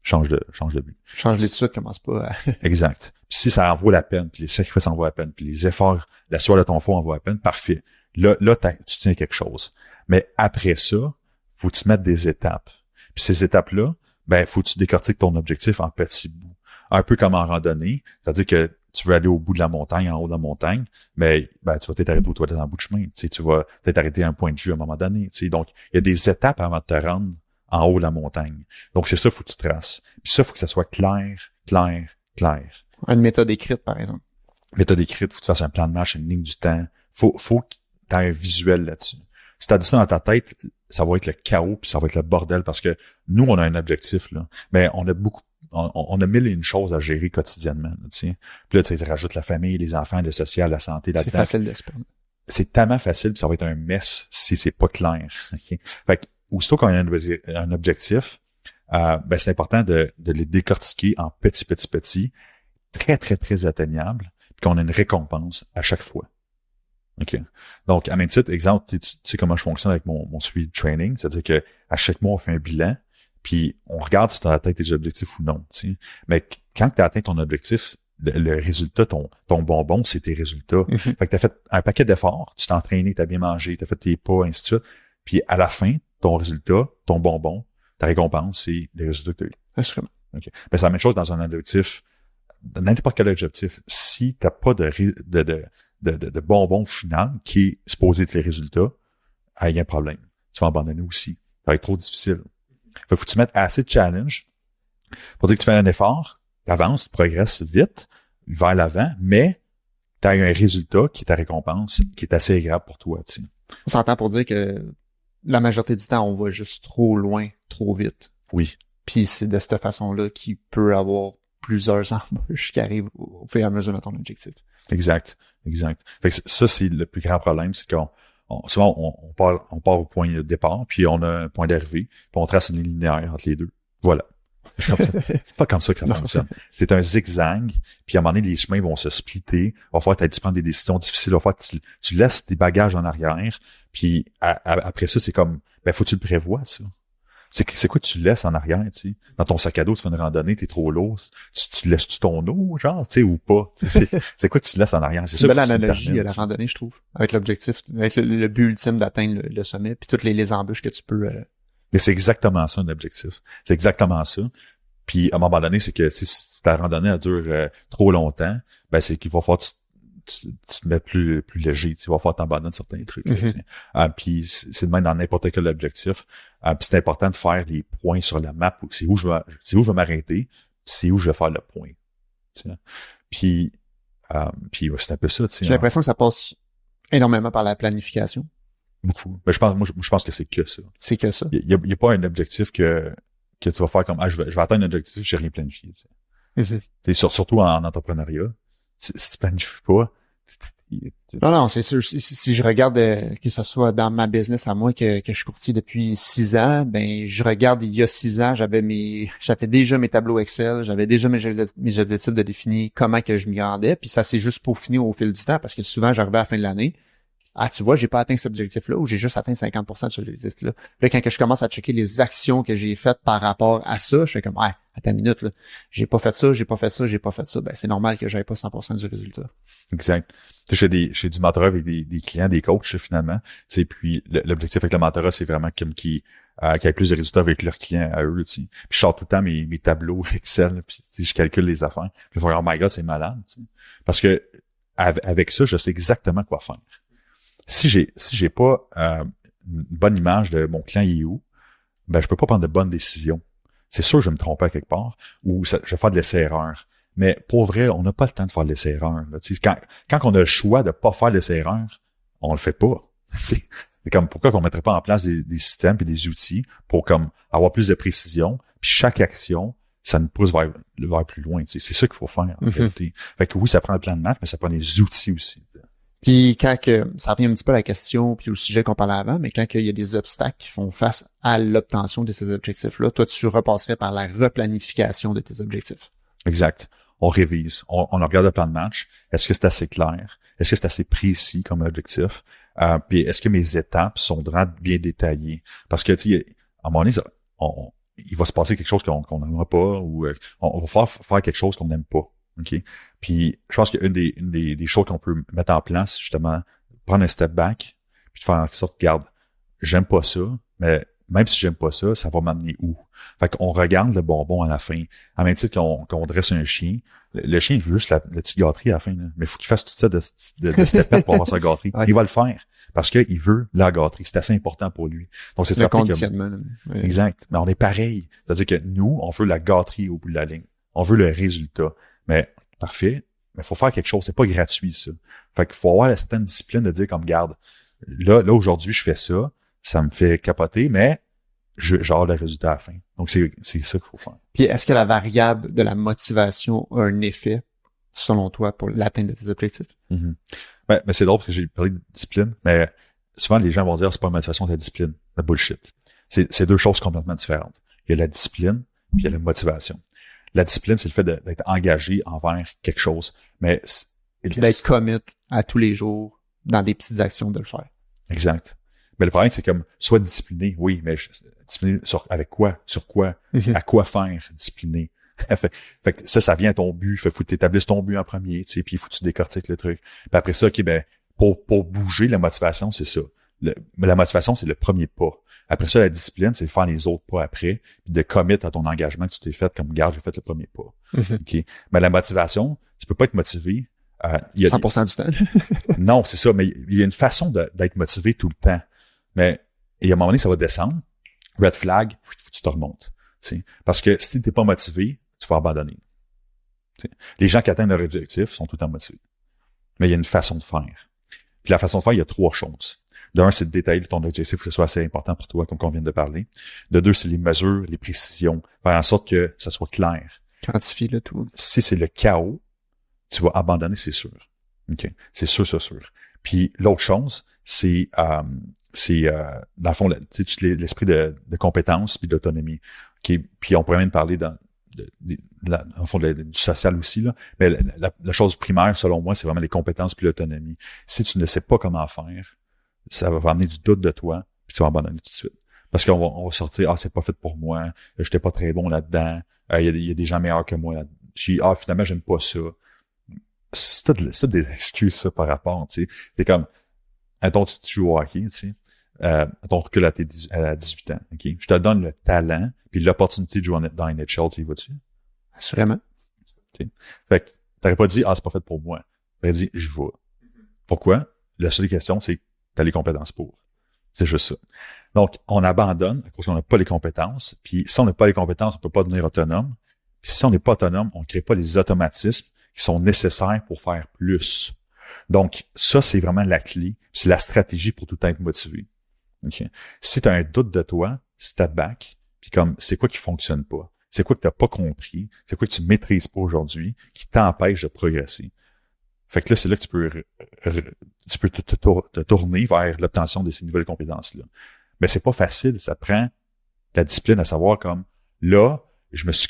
Change de but. Change l'étude, commence pas à... Exact. Puis si ça en vaut la peine, puis les sacrifices en vaut la peine, puis les efforts, la sueur de ton fond en vaut la peine, parfait. Là, tu tiens quelque chose. Mais après ça, faut que tu mettes des étapes. Puis ces étapes-là, faut que tu décortiques ton objectif en petits bouts. Un peu comme en randonnée. C'est-à-dire que tu veux aller au bout de la montagne, en haut de la montagne, mais tu vas peut-être arrêter aux toilettes en bout de chemin. Tu vas peut-être arrêter à un point de vue à un moment donné. Donc, il y a des étapes avant de te rendre en haut de la montagne. Donc, c'est ça, faut que tu traces. Puis ça, faut que ça soit clair. Une méthode écrite, par exemple. Méthode écrite, faut que tu fasses un plan de marche, une ligne du temps. Faut que tu aies un visuel là-dessus. Si tu as ça dans ta tête, ça va être le chaos puis ça va être le bordel parce que nous, on a un objectif, là. Mais on a mille et une choses à gérer quotidiennement, là, tu sais. Puis là, tu rajoutes la famille, les enfants, le social, la santé, là-dedans. C'est facile de se perdre. C'est tellement facile puis ça va être un mess si c'est pas clair. Okay? Fait que, aussitôt qu'on a un objectif, c'est important de les décortiquer en petits, très, très, très atteignables, puis qu'on a une récompense à chaque fois. OK. Donc, à même titre, exemple, tu sais comment je fonctionne avec mon suivi de training, c'est-à-dire que à chaque mois, on fait un bilan, Puis on regarde si tu as atteint tes objectifs ou non, tu sais. Mais quand tu as atteint ton objectif, le résultat, ton bonbon, c'est tes résultats. Fait que tu as fait un paquet d'efforts, tu t'es entraîné, tu as bien mangé, tu as fait tes pas, ainsi de suite. Puis à la fin, ton résultat, ton bonbon, ta récompense, c'est les résultats que tu as eu. Assurément. Okay. Mais c'est la même chose dans un objectif, dans n'importe quel objectif. Si t'as pas de bonbon final qui est supposé être les résultats, il y a un problème. Tu vas abandonner aussi. Ça va être trop difficile. Faut que tu mettes assez de challenge pour dire que tu fais un effort, tu avances, tu progresses vite vers l'avant, mais tu as un résultat qui est ta récompense, qui est assez agréable pour toi. Tu sais. On s'entend pour dire que la majorité du temps, on va juste trop loin, trop vite. Oui. Puis c'est de cette façon-là qu'il peut avoir plusieurs embûches qui arrivent au fur et à mesure de ton objectif. Exact. Fait que ça, c'est le plus grand problème, c'est qu'on souvent on part au point de départ, puis on a un point d'arrivée, puis on trace une ligne linéaire entre les deux. Voilà. C'est pas comme ça que ça fonctionne. C'est un zigzag, puis à un moment donné, les chemins vont se splitter. Il va falloir que tu prendre des décisions difficiles. Il va falloir que tu laisses tes bagages en arrière, puis après ça, c'est comme, faut que tu le prévois, ça. C'est quoi tu laisses en arrière, tu sais? Dans ton sac à dos, tu fais une randonnée, t'es trop lourd. Tu laisses-tu ton eau, genre, tu sais, ou pas? C'est quoi tu laisses en arrière? C'est une belle analogie à la randonnée, je trouve. Avec l'objectif, avec le but ultime d'atteindre le sommet, puis toutes les embûches que tu peux... Mais c'est exactement ça, un objectif. C'est exactement ça. Puis, à un moment donné, c'est que si ta randonnée elle dure trop longtemps, c'est qu'il va falloir que tu te mets plus léger, tu vas falloir t'abandonner certains trucs. Puis c'est de même dans n'importe quel objectif. Puis c'est important de faire les points sur la map. C'est où je vais m'arrêter, c'est où je vais faire le point. T'sais. Puis c'est un peu ça. J'ai l'impression que ça passe énormément par la planification. Beaucoup. Mais je pense que c'est que ça. C'est que ça. Il y a pas un objectif que tu vas faire comme je vais atteindre un objectif, j'ai rien planifié. Surtout en entrepreneuriat. Si tu planifies pas, non, c'est sûr. Si je regarde que ce soit dans ma business à moi que je suis courtier depuis 6 ans, je regarde il y a 6 ans, j'avais déjà mes tableaux Excel, j'avais déjà mes objectifs de définir comment que je m'y rendais, puis ça s'est juste peaufiné au fil du temps parce que souvent j'arrivais à la fin de l'année. Ah, tu vois, j'ai pas atteint cet objectif-là ou j'ai juste atteint 50% de cet objectif-là. Puis là, quand je commence à checker les actions que j'ai faites par rapport à ça, je fais comme, attends une minute, là. J'ai pas fait ça. C'est normal que j'aille pas 100% du résultat. Exact. Je fais du mentorat avec des clients, des coachs, finalement. Tu sais, puis l'objectif avec le mentorat, c'est vraiment comme qui ait plus de résultats avec leurs clients à eux, tu sais. Puis je sors tout le temps mes tableaux Excel, puis je calcule les affaires. Puis je vais dire, oh my God, c'est malade, tu sais. Parce que avec ça, je sais exactement quoi faire. Si j'ai pas une bonne image de mon client il est où, je peux pas prendre de bonnes décisions. C'est sûr que je vais me tromper à quelque part ou je vais faire de l'essai-erreur. Mais pour vrai, on n'a pas le temps de faire de l'essai-erreur. Quand on a le choix de pas faire l'essai-erreur, on le fait pas. C'est comme pourquoi qu'on mettrait pas en place des systèmes et des outils pour comme avoir plus de précision, puis chaque action, ça nous pousse vers plus loin. C'est ça qu'il faut faire en réalité. Fait que oui, ça prend un plan de match, mais ça prend des outils aussi. Puis quand ça revient un petit peu à la question puis au sujet qu'on parlait avant, mais quand il y a des obstacles qui font face à l'obtention de ces objectifs-là, toi, tu repasserais par la replanification de tes objectifs. Exact. On révise. On regarde le plan de match. Est-ce que c'est assez clair? Est-ce que c'est assez précis comme objectif? Puis est-ce que mes étapes sont vraiment bien détaillées? Parce que, tu sais, à un moment donné, il va se passer quelque chose qu'on n'aimera pas ou on va faire quelque chose qu'on n'aime pas. OK? Puis je pense qu'une des choses qu'on peut mettre en place, justement, prendre un step back, puis de faire en sorte, regarde, j'aime pas ça, mais même si j'aime pas ça, ça va m'amener où? Fait qu'on regarde le bonbon à la fin. En même titre qu'on dresse un chien, le chien, il veut juste la petite gâterie à la fin, là. Mais il faut qu'il fasse tout ça de step pour avoir sa gâterie. Ouais. Il va le faire parce qu'il veut la gâterie. C'est assez important pour lui. Donc c'est le conditionnement. Oui. Exact. Mais on est pareil. C'est-à-dire que nous, on veut la gâterie au bout de la ligne. On veut le résultat. Mais parfait, mais il faut faire quelque chose. C'est pas gratuit, ça. Fait qu'il faut avoir la certaine discipline de dire comme, garde, là aujourd'hui, je fais ça, ça me fait capoter, mais j'aurai le résultat à la fin. Donc, c'est ça qu'il faut faire. Puis, est-ce que la variable de la motivation a un effet, selon toi, pour l'atteinte de tes objectifs? Mm-hmm. Mais c'est drôle parce que j'ai parlé de discipline, mais souvent, les gens vont dire, c'est pas la motivation, c'est la discipline. La bullshit. C'est deux choses complètement différentes. Il y a la discipline, puis il y a la motivation. La discipline, c'est le fait d'être engagé envers quelque chose, mais d'être commit à tous les jours dans des petites actions de le faire. Exact. Mais le problème, c'est comme, sois discipliné, oui, mais discipliné avec quoi? Sur quoi? À quoi faire? Discipliné. fait que ça vient à ton but. Faut que tu établisses ton but en premier, tu sais, puis il faut que tu décortiques le truc. Puis après ça, OK, ben, pour bouger, la motivation, c'est ça. Mais la motivation, c'est le premier pas. Après ça, la discipline, c'est de faire les autres pas après, puis de commit à ton engagement que tu t'es fait, comme, regarde, j'ai fait le premier pas. OK? Mais la motivation, tu peux pas être motivé. 100% du temps. Non, c'est ça, mais il y a une façon d'être motivé tout le temps. Mais il y a un moment donné, ça va descendre. Red flag, tu te remontes. T'sais. Parce que si t'es pas motivé, tu vas abandonner. T'sais. Les gens qui atteignent leur objectif sont tout le temps motivés. Mais il y a une façon de faire. Puis la façon de faire, il y a 3 choses. De 1, c'est de détailler ton objectif, que ce soit assez important pour toi, comme on vient de parler. De 2, c'est les mesures, les précisions, faire en sorte que ça soit clair. Quantifie le tout. Si c'est le chaos, tu vas abandonner, c'est sûr. OK? C'est sûr. Puis l'autre chose, c'est dans le fond, l'esprit de compétence puis d'autonomie. OK? Puis on pourrait même parler en fond, du social aussi, là. Mais la chose primaire, selon moi, c'est vraiment les compétences puis l'autonomie. Si tu ne sais pas comment faire, ça va amener du doute de toi, puis tu vas abandonner tout de suite. Parce qu'on va sortir, c'est pas fait pour moi, j'étais pas très bon là-dedans, il y a des gens meilleurs que moi là-dedans. Finalement, j'aime pas ça. C'est tout des excuses, ça, par rapport, tu sais. C'est comme, attends, tu joues au hockey, tu sais. Attends, recule à 18 ans, OK? Je te donne le talent puis l'opportunité de jouer dans NHL, tu y vas-tu? Assurément. Okay. Fait que t'aurais pas dit, c'est pas fait pour moi. T'aurais dit, je vais. Pourquoi? La seule question, c'est que t'as les compétences pour. C'est juste ça. Donc, on abandonne à cause qu'on n'a pas les compétences. Puis si on n'a pas les compétences, on peut pas devenir autonome. Puis si on n'est pas autonome, on crée pas les automatismes qui sont nécessaires pour faire plus. Donc, ça, c'est vraiment la clé. C'est la stratégie pour tout être motivé. Okay. Si tu as un doute de toi, step back, puis comme, c'est quoi qui fonctionne pas? C'est quoi que tu n'as pas compris? C'est quoi que tu maîtrises pas aujourd'hui qui t'empêche de progresser? Fait que là, c'est là que tu peux te tourner vers l'obtention de ces nouvelles compétences-là. Mais c'est pas facile. Ça prend la discipline à savoir comme, là, je me suis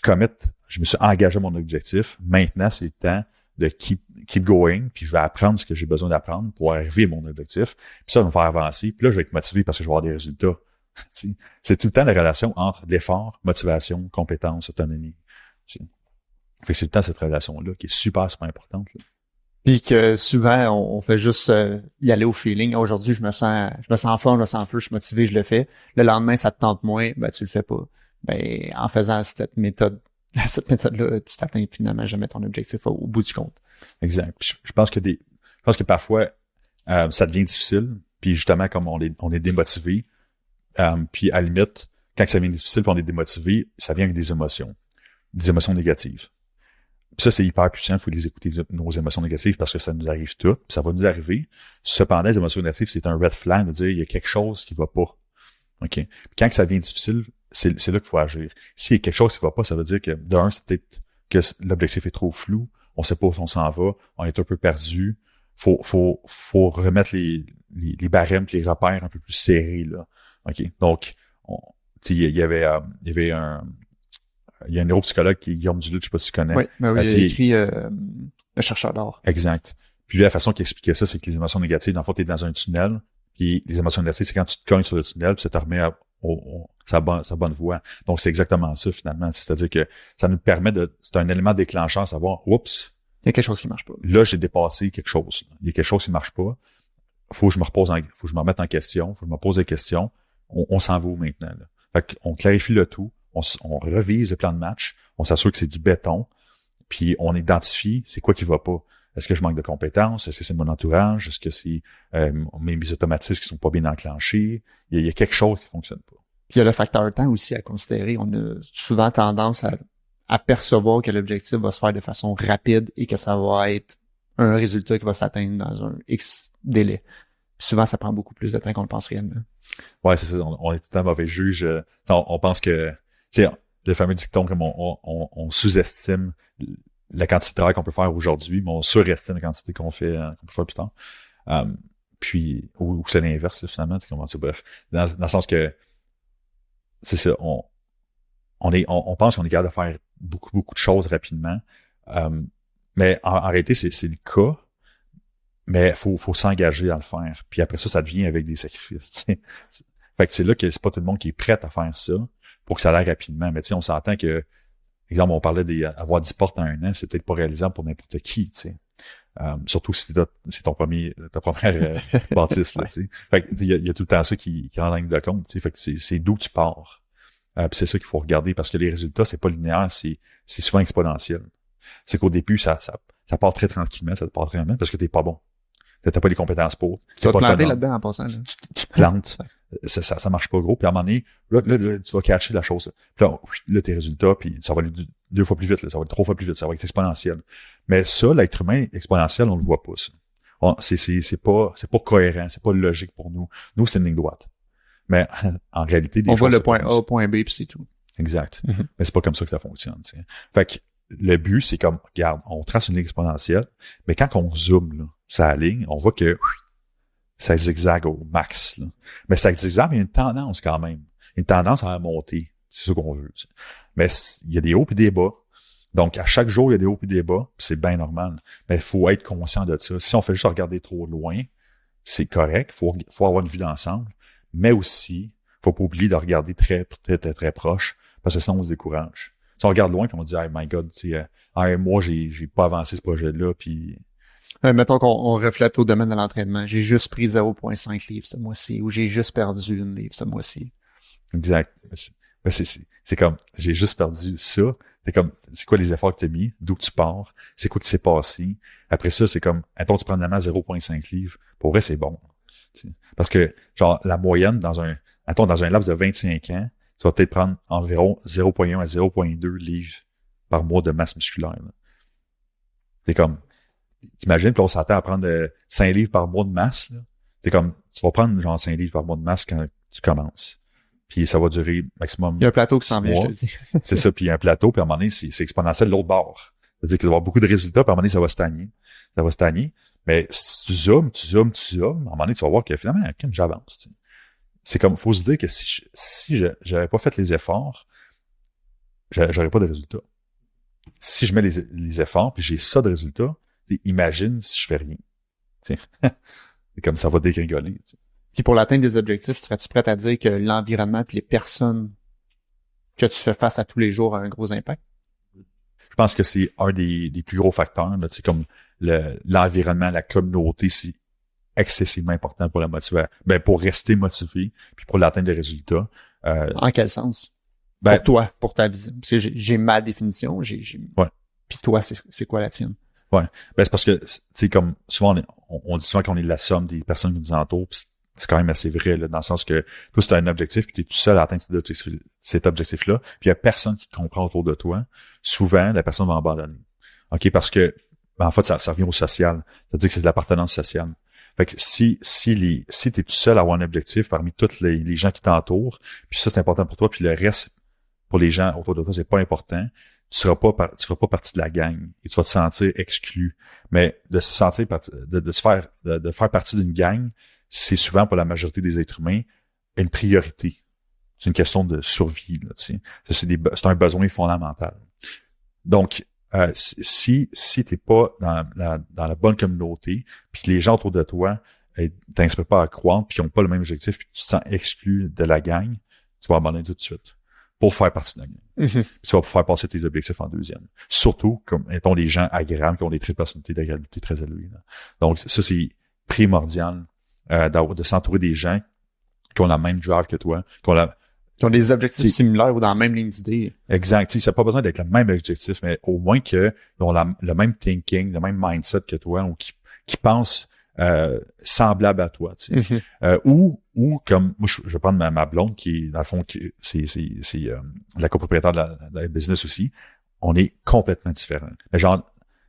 engagé à mon objectif. Maintenant, c'est le temps de keep going, puis je vais apprendre ce que j'ai besoin d'apprendre pour arriver à mon objectif. Puis ça va me faire avancer. Puis là, je vais être motivé parce que je vais avoir des résultats. C'est tout le temps la relation entre l'effort, motivation, compétence, autonomie. Fait que c'est tout le temps cette relation-là qui est super importante. Là. Puis que souvent, on fait juste y aller au feeling. Aujourd'hui, je me sens en forme, je me sens en feu, je suis motivé, je le fais. Le lendemain, ça te tente moins, ben tu le fais pas. Ben, en faisant cette méthode-là, tu t'atteins finalement jamais ton objectif au bout du compte. Exact. Je pense que parfois, ça devient difficile. Puis justement, comme on est démotivé, puis à la limite, quand ça devient difficile puis on est démotivé, ça vient avec des émotions négatives. Puis ça, c'est hyper puissant, il faut les écouter, nos émotions négatives, parce que ça nous arrive toutes, puis ça va nous arriver. Cependant, les émotions négatives, c'est un red flag de dire, il y a quelque chose qui va pas. OK? Puis quand ça devient difficile, c'est là qu'il faut agir. S'il y a quelque chose qui va pas, ça veut dire que, d'un, c'est peut-être que l'objectif est trop flou, on sait pas où on s'en va, on est un peu perdu. Faut remettre les barèmes et les repères un peu plus serrés, là. OK? Donc, il y a un neuropsychologue qui est Guillaume Duluth, je sais pas si tu connais. Oui, il a écrit Le chercheur d'or. Exact. Puis lui, la façon qu'il expliquait ça, c'est que les émotions négatives, dans le fond, t'es dans un tunnel, puis les émotions négatives, c'est quand tu te cognes sur le tunnel, puis ça te remet sa bonne voie. Donc, c'est exactement ça, finalement. C'est-à-dire que ça nous permet c'est un élément déclencheur à savoir, oups. Il y a quelque chose qui marche pas. Là, j'ai dépassé quelque chose. Il y a quelque chose qui marche pas. Faut que je me remette en question. Faut que je me pose des questions. On s'en va où maintenant, là? Fait qu'on clarifie le tout. On revise le plan de match, on s'assure que c'est du béton, puis on identifie c'est quoi qui va pas. Est-ce que je manque de compétences? Est-ce que c'est mon entourage? Est-ce que c'est mes automatismes qui sont pas bien enclenchés? Il y a quelque chose qui fonctionne pas. Puis il y a le facteur temps aussi à considérer. On a souvent tendance à percevoir que l'objectif va se faire de façon rapide et que ça va être un résultat qui va s'atteindre dans un X délai. Puis souvent, ça prend beaucoup plus de temps qu'on le pense réellement. Ouais, c'est ça. On est tout le temps mauvais juge. On pense que tu sais, le fameux dicton comme on sous-estime la quantité de travail qu'on peut faire aujourd'hui, mais on surestime la quantité qu'on peut faire plus tard. Puis, ou c'est l'inverse, là, finalement, bref. Dans le sens que, c'est ça, on pense qu'on est capable de faire beaucoup de choses rapidement. Mais en réalité, c'est le cas. Mais faut s'engager à le faire. Puis après ça devient avec des sacrifices, t'sais. Fait que c'est là que c'est pas tout le monde qui est prêt à faire ça pour que ça aille rapidement. Mais tu sais, on s'entend que, exemple, on parlait d'avoir 10 portes en un an, c'est peut-être pas réalisable pour n'importe qui, tu sais. Surtout si c'est ta première bâtisse, là, tu sais. Fait que il y a tout le temps ça qui rentre en ligne de compte, tu sais. Fait que c'est d'où tu pars. Puis c'est ça qu'il faut regarder parce que les résultats, c'est pas linéaire, c'est souvent exponentiel. C'est qu'au début, ça part très tranquillement, ça part très bien parce que t'es pas bon. T'as pas les compétences pour. Tu vas te planter là-dedans en passant. Là. Tu te plantes. Ça marche pas gros. Puis à un moment donné, là, tu vas catcher la chose. Puis là, tes résultats, puis ça va aller 2 fois plus vite, là, ça va aller 3 fois plus vite, ça va être exponentiel. Mais ça, l'être humain exponentiel, on le voit pas, ça. C'est pas cohérent, c'est pas logique pour nous. Nous, c'est une ligne droite. Mais en réalité, on voit le point A, point B, puis c'est tout. Exact. Mais c'est pas comme ça que ça fonctionne, tu sais. Fait que le but, c'est comme, regarde, on trace une ligne exponentielle, mais quand on zoome, là, ça aligne, on voit que ça zigzague au max, là. Mais ça zigzague, il y a une tendance quand même. Une tendance à monter. C'est ça qu'on veut. T'sais. Mais il y a des hauts et des bas. Donc, à chaque jour, il y a des hauts et des bas, c'est bien normal. Mais il faut être conscient de ça. Si on fait juste regarder trop loin, c'est correct. Faut avoir une vue d'ensemble. Mais aussi, faut pas oublier de regarder très proche, parce que sinon, on se décourage. Si on regarde loin, puis on dit, hey, my God, tu sais, moi, j'ai pas avancé ce projet-là, puis... mettons qu'on reflète au domaine de l'entraînement. J'ai juste pris 0,5 livres ce mois-ci, ou j'ai juste perdu 1 livre ce mois-ci. Exact. C'est comme, j'ai juste perdu ça. C'est quoi les efforts que tu as mis? D'où tu pars? C'est quoi qui s'est passé? Après ça, c'est comme, attends, tu prends vraiment 0,5 livres. Pour vrai, c'est bon. T'sais. Parce que, genre, la moyenne dans un laps de 25 ans, tu vas peut-être prendre environ 0,1 à 0,2 livres par mois de masse musculaire. Là. C'est comme, t'imagines, puis on s'attend à prendre 5 livres par mois de masse, là. C'est comme, tu vas prendre genre 5 livres par mois de masse quand tu commences. Puis ça va durer maximum. Il y a un plateau qui s'en vient, je te le dis. C'est ça, puis il y a un plateau, puis à un moment donné, c'est exponentiel de l'autre bord. C'est-à-dire qu'il va y avoir beaucoup de résultats, puis à un moment donné, ça va stagner. Mais si tu zoomes, à un moment donné, tu vas voir que finalement, j'avance. Tu sais. C'est comme, faut se dire que si j'avais pas fait les efforts, j'aurais pas de résultats. Si je mets les efforts, puis j'ai ça de résultats, imagine si je fais rien. C'est comme ça va dégringoler. T'sais. Puis pour l'atteinte des objectifs, serais-tu prêt à dire que l'environnement et les personnes que tu fais face à tous les jours ont un gros impact? Je pense que c'est un des plus gros facteurs, là, comme l'environnement, la communauté, c'est excessivement important pour la motivation. Ben, pour rester motivé, puis pour l'atteinte des résultats. En quel sens? Ben, pour toi, pour ta vision. Parce que j'ai ma définition, Ouais. Puis toi, c'est quoi la tienne? Ouais. Ben, c'est parce que, tu sais, comme, souvent, on dit souvent qu'on est la somme des personnes qui nous entourent, pis c'est quand même assez vrai, là, dans le sens que toi, c'est un objectif, puis t'es tout seul à atteindre cet objectif-là, puis il y a personne qui te comprend autour de toi. Souvent, la personne va abandonner. OK? Parce que, ben, en fait, ça revient au social. C'est-à-dire que c'est de l'appartenance sociale. Fait que si t'es tout seul à avoir un objectif parmi tous les gens qui t'entourent, puis ça, c'est important pour toi, puis le reste, pour les gens autour de toi, c'est pas important, tu feras pas partie de la gang et tu vas te sentir exclu. Mais de se sentir de faire partie d'une gang, c'est souvent pour la majorité des êtres humains une priorité. C'est une question de survie, là, tu sais. C'est un besoin fondamental. Donc, si t'es pas dans la bonne communauté, puis que les gens autour de toi t'inspirent pas à croire, puis qu'ils ont pas le même objectif, puis que tu te sens exclu de la gang, tu vas abandonner tout de suite pour faire partie de la gang. Mm-hmm. Tu vas faire passer tes objectifs en deuxième. Surtout, comme étant les gens agréables, qui ont des traits de personnalité d'agréabilité très élevés. Là. Donc, ça, c'est primordial de s'entourer des gens qui ont la même drive que toi, qui ont des objectifs similaires ou dans la même ligne d'idée. Exact. Tu sais, ça n'a pas besoin d'être le même objectif, mais au moins qu'ils ont le même thinking, le même mindset que toi, ou qui pensent semblable à toi. Tu sais. Mm-hmm. Ou comme moi, je vais prendre ma blonde qui est, dans le fond, c'est la copropriétaire de la business aussi. On est complètement différents. Genre,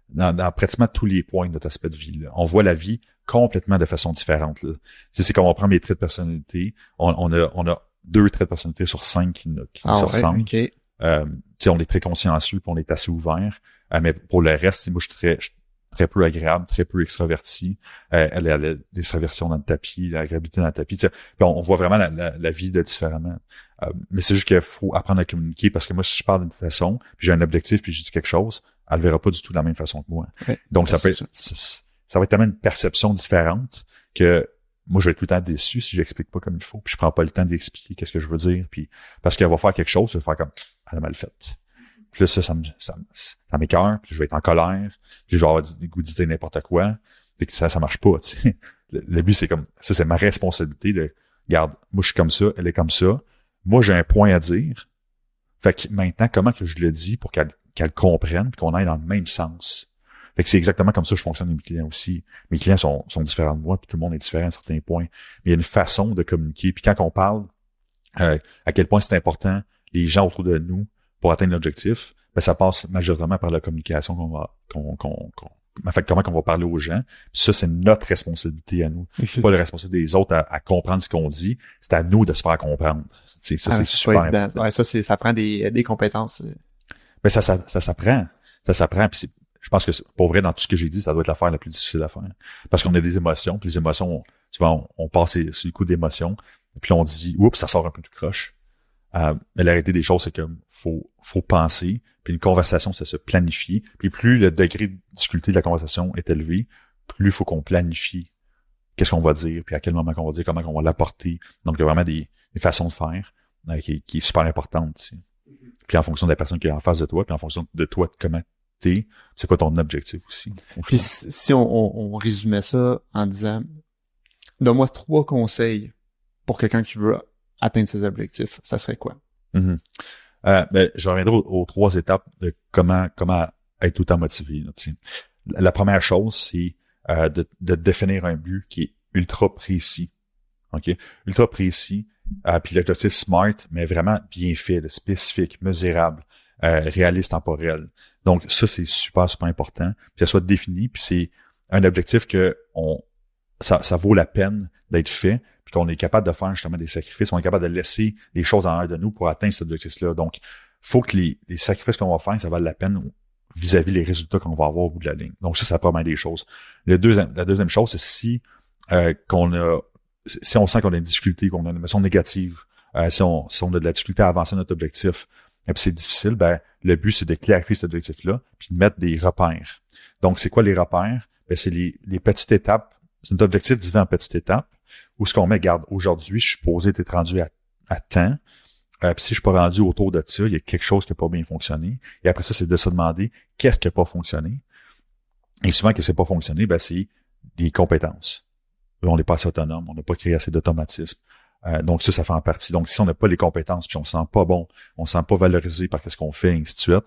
dans pratiquement tous les points de notre aspect de vie. Là. On voit la vie complètement de façon différente. Là. Tu sais, c'est comme on prend mes traits de personnalité. On a 2 traits de personnalité sur 5 qui se ressemblent. Okay. On est très consciencieux puis on est assez ouvert. Mais pour le reste, moi, je suis très peu agréable, très peu extraverti. Elle a l'extraversion dans le tapis, l'agréabilité dans le tapis. Puis on voit vraiment la vie de différemment. Mais c'est juste qu'il faut apprendre à communiquer parce que moi, si je parle d'une façon, puis j'ai un objectif, puis je dis quelque chose, elle le verra pas du tout de la même façon que moi. Ouais. Donc, ça ça va être tellement une perception différente que moi, je vais être tout le temps déçu si j'explique pas comme il faut, puis je prends pas le temps d'expliquer qu'est-ce que je veux dire, puis parce qu'elle va faire quelque chose, je vais faire comme, elle a mal fait. Puis là, ça m'écoeure, puis je vais être en colère, puis je vais avoir des goûts de dire n'importe quoi, puis que ça marche pas, tu sais. Le but, c'est comme, ça, c'est ma responsabilité de, regarde, moi, je suis comme ça, elle est comme ça. Moi, j'ai un point à dire. Fait que maintenant, comment que je le dis pour qu'elle comprenne puis qu'on aille dans le même sens? Fait que c'est exactement comme ça que je fonctionne avec mes clients aussi. Mes clients sont différents de moi, puis tout le monde est différent à certains points. Mais il y a une façon de communiquer. Puis quand on parle à quel point c'est important, les gens autour de nous, pour atteindre l'objectif, ben ça passe majoritairement par la communication fait comment qu'on va parler aux gens. Puis ça, c'est notre responsabilité à nous. C'est pas la responsabilité des autres à comprendre ce qu'on dit. C'est à nous de se faire comprendre. Ça, c'est super important. Ouais, ça prend des compétences. Mais ça s'apprend. Ça s'apprend. Puis je pense que pour vrai, dans tout ce que j'ai dit, ça doit être l'affaire la plus difficile à faire. Parce qu'on a des émotions. Puis les émotions, souvent, on passe sur le coup d'émotions. Puis on dit, oups, ça sort un peu tout croche. Mais la réalité des choses, c'est que faut penser. Puis une conversation, ça se planifie. Puis plus le degré de difficulté de la conversation est élevé, plus il faut qu'on planifie qu'est-ce qu'on va dire, puis à quel moment qu'on va dire, comment qu'on va l'apporter. Donc, il y a vraiment des façons de faire qui est super importante. Tu sais. Puis en fonction de la personne qui est en face de toi, puis en fonction de toi, de comment t'es, c'est quoi ton objectif aussi. Puis si on résumait ça en disant, donne-moi 3 conseils pour quelqu'un qui veut atteindre ses objectifs, ça serait quoi? Mm-hmm. Je reviendrai aux 3 étapes de comment être tout le temps motivé. Là, la première chose, c'est de définir un but qui est ultra précis. OK? Ultra précis. Puis l'objectif SMART, mais vraiment bien fait, spécifique, mesurable, réaliste, temporel. Donc, ça, c'est super, super important. Puis ça soit défini, puis c'est un objectif que ça vaut la peine d'être fait, puis qu'on est capable de faire justement des sacrifices, on est capable de laisser les choses en arrière de nous pour atteindre cet objectif-là. Donc, faut que les sacrifices qu'on va faire, ça vaille la peine vis-à-vis les résultats qu'on va avoir au bout de la ligne. Donc, ça promet des choses. La deuxième chose, c'est si on sent qu'on a une difficulté, qu'on a une émotion négative, si on a de la difficulté à avancer notre objectif, et puis c'est difficile, ben le but, c'est de clarifier cet objectif-là, puis de mettre des repères. Donc, c'est quoi les repères? Ben, c'est les petites étapes. C'est notre objectif divisé en petites étapes, où ce qu'on met, regarde, aujourd'hui, je suis posé d'être rendu à temps. Puis si je suis pas rendu autour de ça, il y a quelque chose qui n'a pas bien fonctionné. Et après ça, c'est de se demander qu'est-ce qui n'a pas fonctionné. Et souvent, qu'est-ce qui n'a pas fonctionné? Ben, c'est des compétences. On n'est pas assez autonome, on n'a pas créé assez d'automatisme. Donc ça fait en partie. Donc si on n'a pas les compétences, puis on se sent pas bon, on se sent pas valorisé par ce qu'on fait, et ainsi de suite,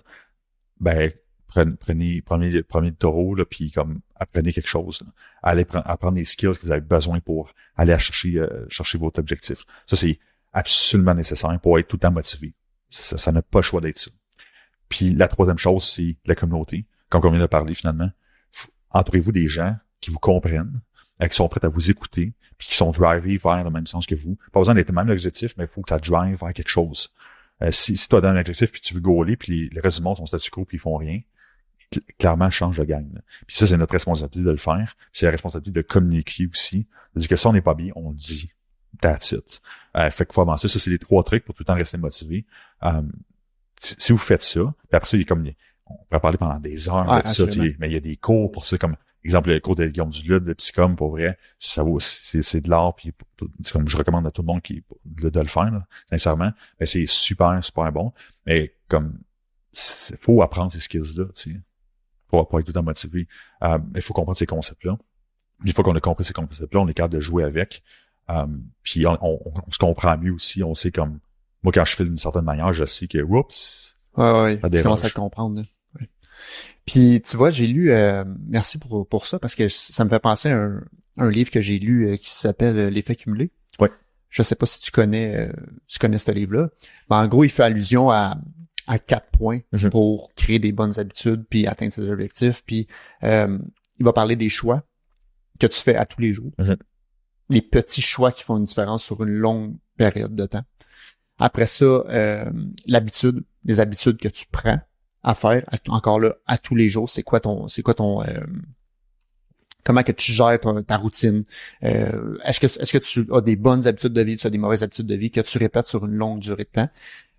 ben prenez le taureau, là, puis comme apprenez quelque chose. Là. Allez apprendre les skills que vous avez besoin pour aller chercher votre objectif. Ça, c'est absolument nécessaire pour être tout le temps motivé. Ça n'a pas le choix d'être ça. Puis la troisième chose, c'est la communauté. Comme on vient de parler finalement, entourez-vous des gens qui vous comprennent, qui sont prêts à vous écouter, puis qui sont drivés vers le même sens que vous. Pas besoin d'être le même objectif, mais il faut que ça drive vers quelque chose. Si toi, dans un objectif, puis tu veux gauler, puis les reste du monde sont statu quo, puis ils font rien, clairement, change de gang. Là. Puis ça, c'est notre responsabilité de le faire. Puis c'est la responsabilité de communiquer aussi. C'est-à-dire que si on n'est pas bien, on le dit. That's it. Fait qu'il faut avancer. Ça, c'est les 3 trucs pour tout le temps rester motivé. Si vous faites ça, puis après ça, on pourrait parler pendant des heures de ça, mais il y a des cours pour ça, comme exemple, le cours de Guillaume Duluth, de Psychom, pour vrai, c'est de l'art, puis c'est comme je recommande à tout le monde de le faire, là, sincèrement. Mais c'est super, super bon. Mais comme faut apprendre ces skills-là, tu sais, pour être tout le temps motivé. Il faut comprendre ces concepts-là. Une fois qu'on a compris ces concepts-là, on est capable de jouer avec. Puis on se comprend mieux aussi. On sait comme moi, quand je fais d'une certaine manière, je sais que oups. Ouais, tu commences à comprendre. Ouais. Puis tu vois, j'ai lu merci pour ça, parce que ça me fait penser à un livre que j'ai lu qui s'appelle L'effet cumulé. Ouais. Je sais pas si tu connais ce livre-là. Mais en gros, il fait allusion à 4 points pour créer des bonnes habitudes puis atteindre ses objectifs. Puis il va parler des choix que tu fais à tous les jours. Les petits choix qui font une différence sur une longue période de temps. Après ça, les habitudes que tu prends à faire, encore là, à tous les jours, c'est quoi ton comment que tu gères ta routine? Est-ce que tu as des bonnes habitudes de vie, tu as des mauvaises habitudes de vie que tu répètes sur une longue durée de temps?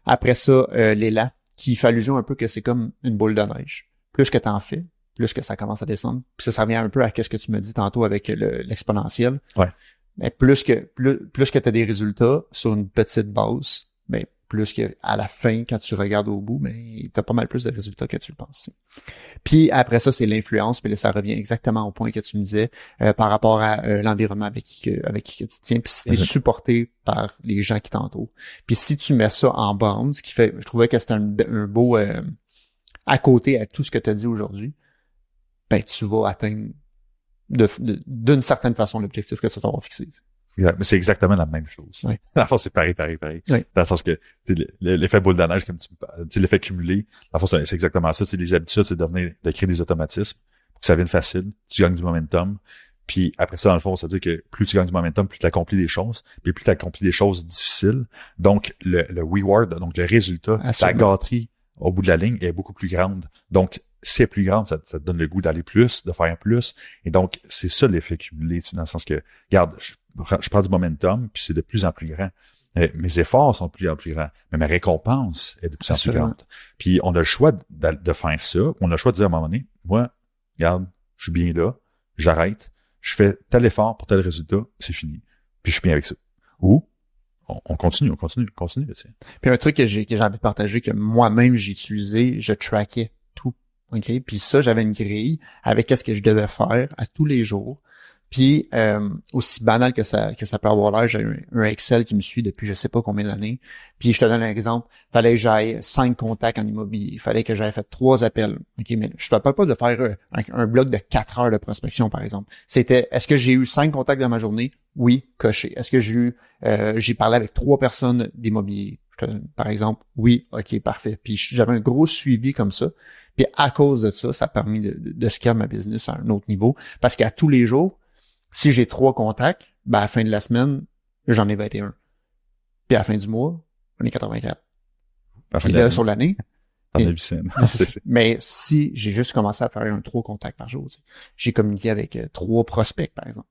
Après ça, l'élan, qui fait allusion un peu que c'est comme une boule de neige. Plus que t'en fais, plus que ça commence à descendre. Puis ça revient un peu à ce que tu me dis tantôt avec l'exponentiel. Ouais. Mais plus que tu as des résultats sur une petite base, ben plus que à la fin, quand tu regardes au bout, ben t'as pas mal plus de résultats que tu le penses. T'sais. Puis après ça, c'est l'influence, puis là, ça revient exactement au point que tu me disais par rapport à l'environnement avec qui que tu tiens, puis si t'es supporté par les gens qui t'entourent. Puis si tu mets ça en bande, ce qui fait, je trouvais que c'était un beau à côté à tout ce que tu as dit aujourd'hui, ben tu vas atteindre d'une certaine façon l'objectif que tu t'auras fixé. Mais c'est exactement la même chose. Oui. Dans le fond, c'est pareil. Oui. Dans le sens que l'effet boule de neige, comme l'effet cumulé, dans le fond, c'est exactement ça. Les habitudes, c'est de créer des automatismes pour que ça vienne facile. Tu gagnes du momentum. Puis après ça, dans le fond, ça veut dire que plus tu gagnes du momentum, plus tu accomplis des choses, puis plus tu accomplis des choses difficiles. Donc, le reward, donc le résultat, la gâterie au bout de la ligne est beaucoup plus grande. Donc, si c'est plus grande, ça te donne le goût d'aller plus, de faire plus. Et donc, c'est ça l'effet cumulé, dans le sens que, regarde, je prends du momentum, puis c'est de plus en plus grand. Mes efforts sont de plus en plus grands, mais ma récompense est de plus en plus grande. Puis on a le choix de faire ça. On a le choix de dire à un moment donné, moi, regarde, je suis bien là, j'arrête, je fais tel effort pour tel résultat, c'est fini. Puis je suis bien avec ça. Ou on continue. T'sais. Puis un truc que j'ai envie de partager, que moi-même j'ai utilisé, je trackais tout. OK? Puis ça, j'avais une grille avec qu'est-ce que je devais faire à tous les jours. Puis aussi banal que ça peut avoir l'air, j'ai un Excel qui me suit depuis je sais pas combien d'années. Puis je te donne un exemple, fallait que j'aille 5 contacts en immobilier, il fallait que j'aille fait 3 appels. OK, mais je te parle pas de faire un bloc de 4 heures de prospection par exemple. C'était est-ce que j'ai eu 5 contacts dans ma journée? Oui, coché. Est-ce que j'ai parlé avec 3 personnes d'immobilier? Par exemple, oui, OK, parfait. Puis j'avais un gros suivi comme ça. Puis à cause de ça, ça a permis de scale ma business à un autre niveau. Parce qu'à tous les jours, si j'ai 3 contacts, ben à la fin de la semaine, j'en ai 21. Puis à la fin du mois, j'en ai 84. Puis là, sur l'année. T'en as 800. Mais si j'ai juste commencé à faire 3 contacts par jour, j'ai communiqué avec 3 prospects, par exemple.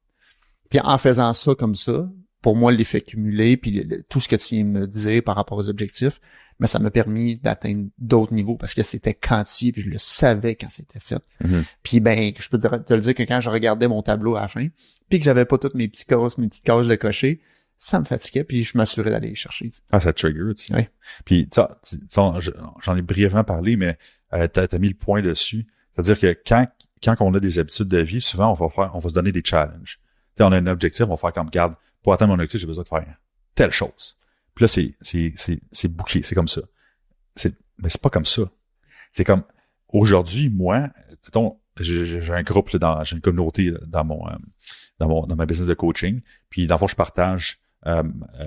Puis en faisant ça comme ça, pour moi, l'effet cumulé, puis tout ce que tu me disais par rapport aux objectifs, mais ça m'a permis d'atteindre d'autres niveaux parce que c'était quantifié, puis je le savais quand c'était fait. Mm-hmm. Puis ben, je peux te le dire que quand je regardais mon tableau à la fin, puis que j'avais pas toutes mes petites cases de cocher, ça me fatiguait, puis je m'assurais d'aller les chercher. T'sais. Ah, ça trigger, tu sais. Oui. Puis j'en ai brièvement parlé, mais t'as mis le point dessus. C'est-à-dire que quand on a des habitudes de vie, souvent on va se donner des challenges. T'sais, on a un objectif, on va faire comme regarde, pour atteindre mon objectif, j'ai besoin de faire telle chose. Puis là, c'est bouclé, c'est comme ça. Mais c'est pas comme ça. C'est comme, aujourd'hui, moi, mettons, j'ai un groupe, j'ai une communauté dans ma business de coaching, puis dans le fond, je partage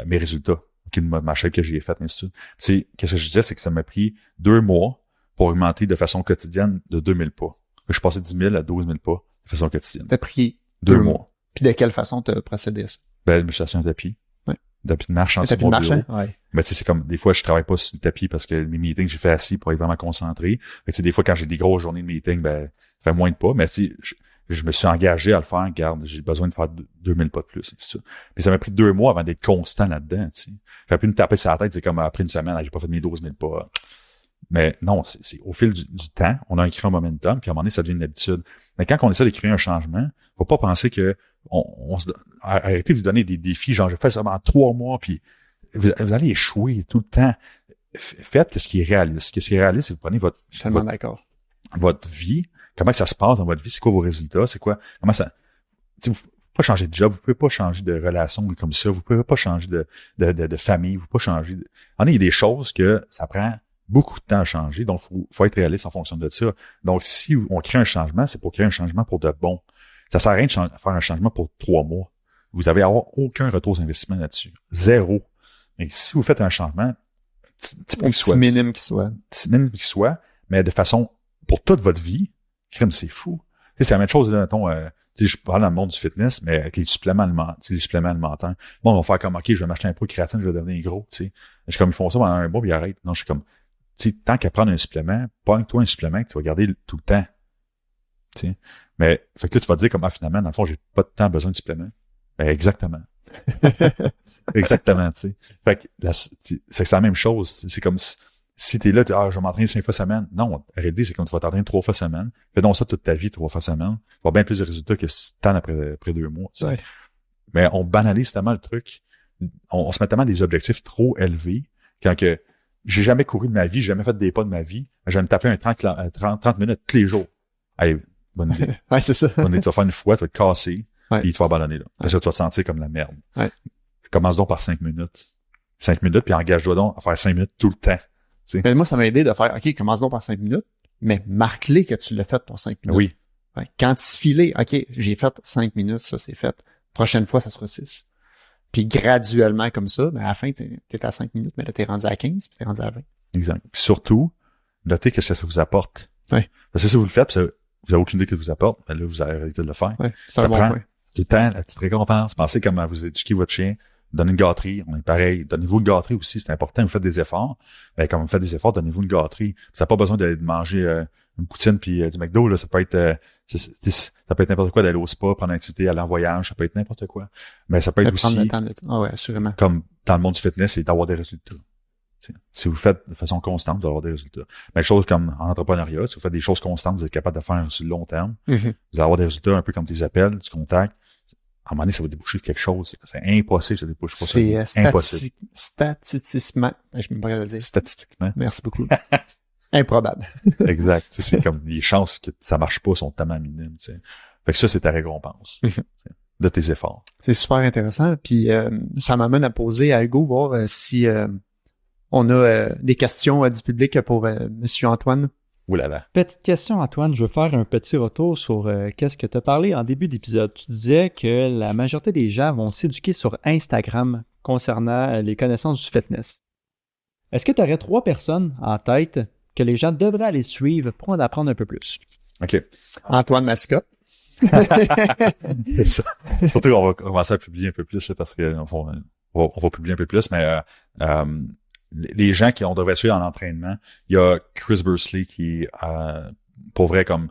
mes résultats, ma shape que j'ai faite, ainsi de suite. Qu'est-ce que je disais, c'est que ça m'a pris 2 mois pour augmenter de façon quotidienne de 2000 pas. Je suis passé de 10 000 à 12 000 pas de façon quotidienne. T'as pris 2 mois. Puis de quelle façon t'as procédé à ça? Ben, je suis assis sur un tapis. Ouais. Tapis de marche en dessous de mon bureau. Ouais. Mais tu sais, c'est comme, des fois, je travaille pas sur le tapis parce que mes meetings, j'ai fait assis pour être vraiment concentré. Fait que tu sais, des fois, quand j'ai des grosses journées de meeting, ben, ça fait moins de pas. Mais tu sais, je me suis engagé à le faire. Regarde, j'ai besoin de faire 2000 pas de plus, et tout ça. Mais ça m'a pris 2 mois avant d'être constant là-dedans, tu sais. J'aurais pu me taper sur la tête, c'est comme après une semaine, j'ai pas fait mes 12 000 pas. Mais non, c'est au fil du temps, on a créé un momentum, puis à un moment donné, ça devient une habitude. Mais quand on essaie de créer un changement, faut pas penser que arrêtez de vous donner des défis, genre, je fais ça pendant 3 mois, puis vous allez échouer tout le temps. Faites ce qui est réaliste. Qu'est-ce qui est réaliste, c'est que vous prenez votre vie, comment que ça se passe dans votre vie, c'est quoi vos résultats, c'est quoi, comment ça, vous pouvez pas changer de job, vous pouvez pas changer de relation comme ça, vous pouvez pas changer de famille, vous pouvez pas changer il y a des choses que ça prend beaucoup de temps à changer, donc faut être réaliste en fonction de ça. Donc, si on crée un changement, c'est pour créer un changement pour de bon. Ça sert à rien de faire un changement pour 3 mois. Vous devez avoir aucun retour d'investissement là-dessus. 0. Mais si vous faites un changement, petit minime qui soit, mais de façon, pour toute votre vie, crème, c'est fou. Tu sais, c'est la même chose, là, mettons, je parle dans le monde du fitness, mais avec les suppléments alimentaires. Bon, on va faire comme, OK, je vais m'acheter un pot de créatine, je vais devenir gros, tu sais. Je suis comme, ils font ça pendant un mois, puis ils arrêtent. Non, je suis comme, tu sais, tant qu'à prendre un supplément, pogne-toi un supplément que tu vas garder tout le temps. Tu sais. Mais, fait que là, tu vas te dire comme, finalement, dans le fond, j'ai pas de temps besoin de supplément. Ben, exactement. Exactement, tu sais. Fait que c'est la même chose. C'est comme, Si t'es là, je vais m'entraîner 5 fois semaine. Non, arrêtez, c'est comme tu vas t'entraîner 3 fois semaine. Fais donc ça toute ta vie, 3 fois semaine. Tu vas avoir bien plus de résultats que si tu t'en après 2 mois. Ouais. Mais on banalise tellement le truc. On se met tellement des objectifs trop élevés quand que j'ai jamais couru de ma vie, j'ai jamais fait des pas de ma vie. Je vais me taper un 30 minutes tous les jours. Hey, bonne idée. Ouais, c'est ça. Bonne idée. Tu vas faire une fois, tu vas te casser, Ouais. puis tu vas abandonner là. Parce que tu vas te sentir comme la merde. Ouais. Commence donc par 5 minutes. 5 minutes, puis engage-toi donc à faire 5 minutes tout le temps. Mais moi, ça m'a aidé de faire, OK, commence donc par 5 minutes, mais marque-les que tu l'as fait ton 5 minutes. Oui. Ouais. Quantifie-les. OK, j'ai fait 5 minutes, ça c'est fait. Prochaine fois, ça sera 6. Puis graduellement comme ça, ben à la fin, t'es à 5 minutes, mais là, t'es rendu à 15, puis t'es rendu à 20. Exact. Puis surtout, notez que ça vous apporte. Ouais. Parce que si vous le faites, puis vous avez aucune idée que ça vous apporte, ben là, vous avez arrêté de le faire. Ouais, c'est un bon point. Tout le temps, la petite récompense. Pensez comment vous éduquez votre chien. Donnez une gâterie. On est pareil. Donnez-vous une gâterie aussi. C'est important. Vous faites des efforts. Ben, quand vous faites des efforts, donnez-vous une gâterie. Ça n'a pas besoin de manger une poutine puis du McDo, là. Ça peut être, ça peut être n'importe quoi, d'aller au spa, prendre une activité, aller en voyage. Ça peut être n'importe quoi. Mais ça peut être aussi, ouais, assurément. comme dans le monde du fitness, c'est d'avoir des résultats. Si vous le faites de façon constante, vous allez avoir des résultats. Même chose comme en entrepreneuriat, si vous faites des choses constantes, vous êtes capable de faire sur le long terme. Mm-hmm. Vous allez avoir des résultats un peu comme des appels, du contact. À un moment donné, ça va déboucher quelque chose. C'est impossible, ça débouche pas. C'est impossible. statistiquement, je me pas le dire. Statistiquement. Merci beaucoup. Improbable. Exact. C'est comme les chances que ça marche pas sont tellement minimes. T'sais. Fait que ça, c'est ta récompense de tes efforts. C'est super intéressant. Puis ça m'amène à poser à Hugo, voir si on a des questions du public pour Monsieur Antoine. Ouh là là. Petite question, Antoine. Je veux faire un petit retour sur qu'est-ce que tu as parlé en début d'épisode. Tu disais que la majorité des gens vont s'éduquer sur Instagram concernant les connaissances du fitness. Est-ce que tu aurais 3 personnes en tête que les gens devraient aller suivre pour en apprendre un peu plus? OK. Antoine Mascotte. C'est ça. Surtout qu'on va commencer à publier un peu plus là, parce que on va publier un peu plus, mais les gens qui on devrait suivre en entraînement, il y a Chris Bursley qui pour vrai comme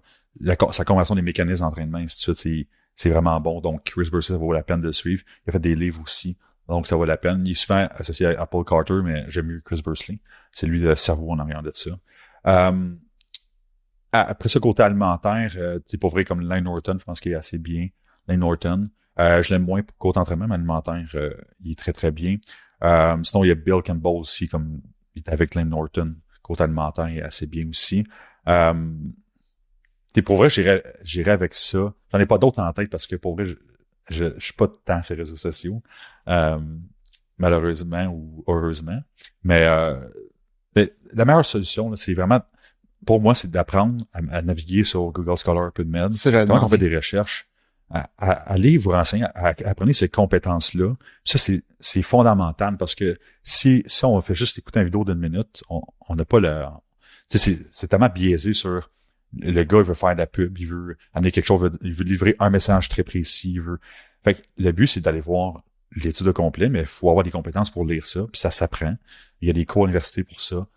sa conversion des mécanismes d'entraînement et ainsi de suite, c'est vraiment bon. Donc Chris Bursley, ça vaut la peine de le suivre. Il a fait des livres aussi, donc ça vaut la peine. Il est souvent associé à Paul Carter, mais j'aime mieux Chris Bursley. C'est lui le cerveau en arrière de ça. Après ça, côté alimentaire, pour vrai comme Layne Norton, je pense qu'il est assez bien. Layne Norton. Je l'aime moins pour côté entraînement, mais alimentaire, il est très très bien. Sinon, il y a Bill Campbell aussi, comme il est avec Layne Norton. Côté alimentaire, il est assez bien aussi. Pour vrai, j'irais avec ça. J'en ai pas d'autres en tête parce que pour vrai, je suis pas tant sur les réseaux sociaux. Malheureusement ou heureusement. Mais la meilleure solution, là, c'est vraiment, pour moi, c'est d'apprendre à naviguer sur Google Scholar, PubMed. Comment on fait des recherches. Allez vous renseigner, apprenez ces compétences-là. Ça, c'est fondamental parce que si on fait juste écouter une vidéo d'1 minute, on n'a pas le... C'est tellement biaisé sur le gars, il veut faire de la pub, il veut amener quelque chose, il veut livrer un message très précis, Fait que le but, c'est d'aller voir l'étude au complet, mais il faut avoir des compétences pour lire ça, puis ça s'apprend. Il y a des cours à l'université pour ça.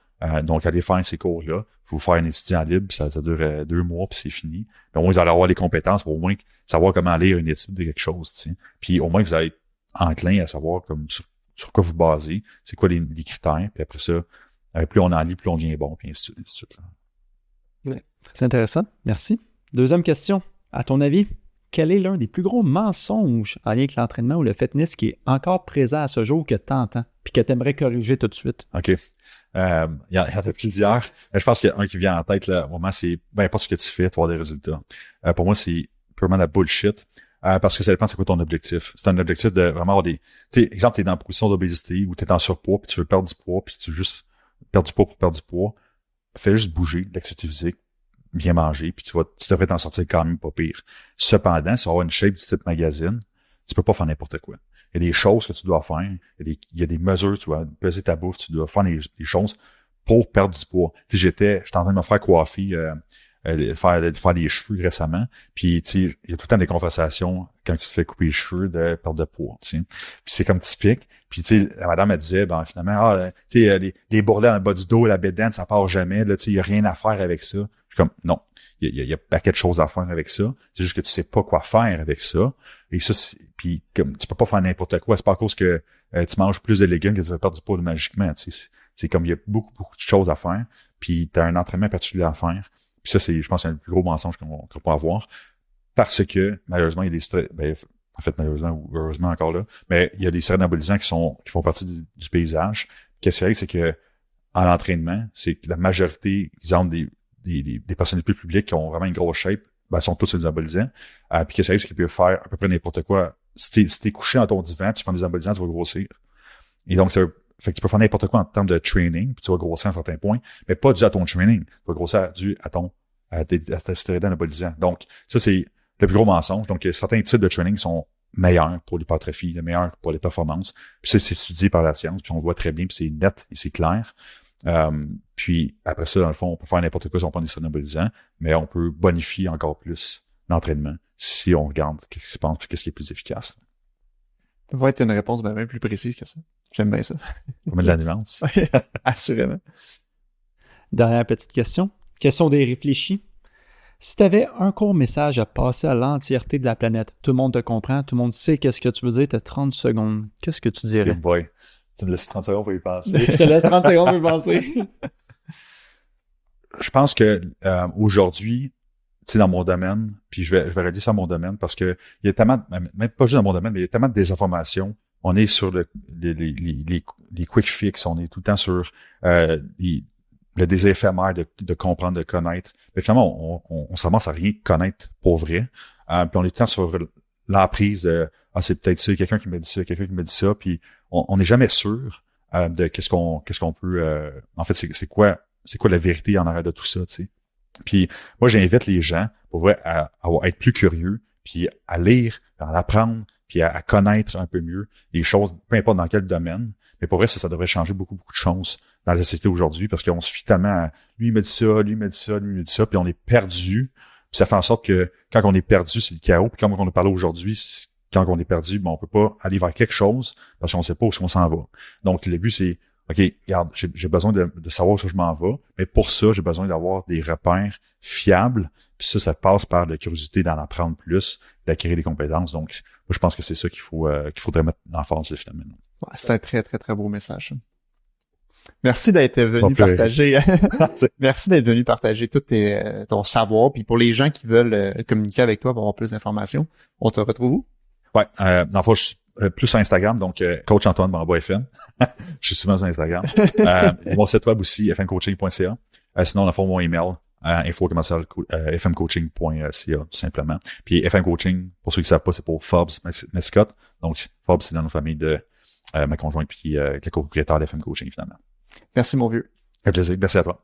Donc, allez faire ces cours-là. Il faut faire un étudiant libre, ça dure 2 mois, puis c'est fini. Mais au moins, vous allez avoir les compétences pour au moins savoir comment lire une étude de quelque chose. T'sais. Puis au moins, vous allez être enclin à savoir comme sur quoi vous basez, c'est quoi les critères, puis après ça, plus on en lit, plus on devient bon, puis ainsi de suite. Ouais. C'est intéressant, merci. Deuxième question. À ton avis, quel est l'un des plus gros mensonges en lien avec l'entraînement ou le fitness qui est encore présent à ce jour que tu entends puis que tu aimerais corriger tout de suite? OK. Il y en a plusieurs. Je pense qu'il y a un qui vient en tête, là. Au moment, c'est, n'importe ce que tu fais, tu vas avoir des résultats. Pour moi, c'est purement la bullshit. Parce que ça dépend c'est quoi ton objectif. C'est un objectif de vraiment avoir des, tu sais, exemple, t'es dans une position d'obésité ou t'es en surpoids puis tu veux perdre du poids puis tu veux juste perdre du poids pour perdre du poids. Fais juste bouger, l'activité physique, bien manger, puis tu devrais t'en sortir quand même pas pire. Cependant, si on a une shape du type magazine, tu peux pas faire n'importe quoi. Il y a des choses que tu dois faire, il y a des mesures, tu dois peser ta bouffe, tu dois faire des choses pour perdre du poids. Tu sais, j'étais en train de me faire coiffer, faire des cheveux récemment, puis tu sais, il y a tout le temps des conversations quand tu te fais couper les cheveux de perte de poids, tu sais. Puis c'est comme typique. Puis tu sais, la madame elle disait, finalement, tu sais, les bourrelets dans le bas du dos, la bédaine, ça part jamais, là, tu sais, il y a rien à faire avec ça. Je suis comme, non, il y a pas quelque chose à faire avec ça. C'est juste que tu sais pas quoi faire avec ça. Et ça, puis comme tu peux pas faire n'importe quoi. C'est pas à cause que tu manges plus de légumes que tu vas perdre du poids magiquement. Tu sais. C'est comme il y a beaucoup de choses à faire. Puis tu as un entraînement particulier à faire. Puis ça, je pense, c'est le plus gros mensonge qu'on peut avoir. Parce que, malheureusement, il y a des stress, en fait, malheureusement ou heureusement encore là, mais il y a des stéroïdes anabolisants qui font partie du paysage. Qu'est-ce qui arrive, c'est que, en entraînement, c'est que la majorité, exemple, des personnalités publiques qui ont vraiment une grosse shape, sont tous des anabolisants. Puis qu'est-ce qui arrive, c'est qu'ils peuvent faire à peu près n'importe quoi. Si t'es couché dans ton divan, puis tu prends des anabolisants, tu vas grossir. Et donc, fait que tu peux faire n'importe quoi en termes de training, puis tu vas grossir à un certain point, mais pas dû à ton training. Tu vas grossir dû à tes stéroïdes anabolisants. Donc, ça, c'est le plus gros mensonge. Donc, certains types de training sont meilleurs pour l'hypertrophie, meilleurs pour les performances. Puis ça, c'est étudié par la science, puis on le voit très bien, puis c'est net et c'est clair. Puis après ça, dans le fond, on peut faire n'importe quoi si on prend des stéroïdes anabolisants, mais on peut bonifier encore plus l'entraînement si on regarde qu'est-ce qui se passe, puis qu'est-ce qui est plus efficace. Ça va être une réponse bien plus précise que ça. J'aime bien ça. Faut mettre de la nuance. Assurément. Dernière petite question. Question des réfléchis. Si tu avais un court message à passer à l'entièreté de la planète, tout le monde te comprend, tout le monde sait qu'est-ce que tu veux dire, tu as 30 secondes. Qu'est-ce que tu dirais? Hey boy. Tu me laisses 30 secondes pour y penser. Je te laisse 30 secondes pour y penser. Je pense que aujourd'hui, tu sais, dans mon domaine, puis je vais relier ça à mon domaine parce que il y a tellement, même pas juste dans mon domaine, mais il y a tellement de désinformation. On est sur les quick fix, on est tout le temps sur le désir éphémère de comprendre, de connaître. Mais finalement, on se ramasse à rien connaître pour vrai. Puis on est tout le temps sur l'emprise de c'est peut-être ça, quelqu'un qui me dit ça, quelqu'un qui me dit ça, puis on n'est jamais sûr de qu'est-ce qu'on peut en fait, c'est quoi la vérité en arrière de tout ça, tu sais. Puis moi, j'invite les gens pour vrai à être plus curieux, puis à lire, à apprendre, puis à connaître un peu mieux les choses, peu importe dans quel domaine. Mais pour vrai, ça devrait changer beaucoup de choses dans la société aujourd'hui, parce qu'on se fie tellement à lui il me dit ça, lui il me dit ça, lui il me dit ça, puis on est perdu. Puis ça fait en sorte que quand on est perdu, c'est le chaos. Puis comme on a parlé aujourd'hui, quand on est perdu, on peut pas aller vers quelque chose parce qu'on sait pas où on s'en va. Donc le but c'est OK, regarde, j'ai besoin de savoir où je m'en vais, mais pour ça, j'ai besoin d'avoir des repères fiables. Puis ça passe par la curiosité d'en apprendre plus, d'acquérir des compétences. Donc, moi, je pense que c'est ça qu'il faudrait mettre en force le phénomène. Ouais, c'est un très, très, très beau message. Merci d'être venu partager. Merci d'être venu partager tout ton savoir. Puis pour les gens qui veulent communiquer avec toi pour avoir plus d'informations, on te retrouve où? Ouais, dans le fond, je suis plus sur Instagram, donc Coach Antoine Bambois FM. Je suis souvent sur Instagram. Mon site web aussi, fmcoaching.ca. Sinon, dans le fond, mon email, info@fmcoaching.ca, tout simplement. Puis FM Coaching, pour ceux qui ne savent pas, c'est pour Forbes Mascotte. Donc, Forbes, c'est dans nos familles de ma conjointe puis le copropriétaire d'FM Coaching, finalement. Merci, mon vieux. Un plaisir. Merci à toi.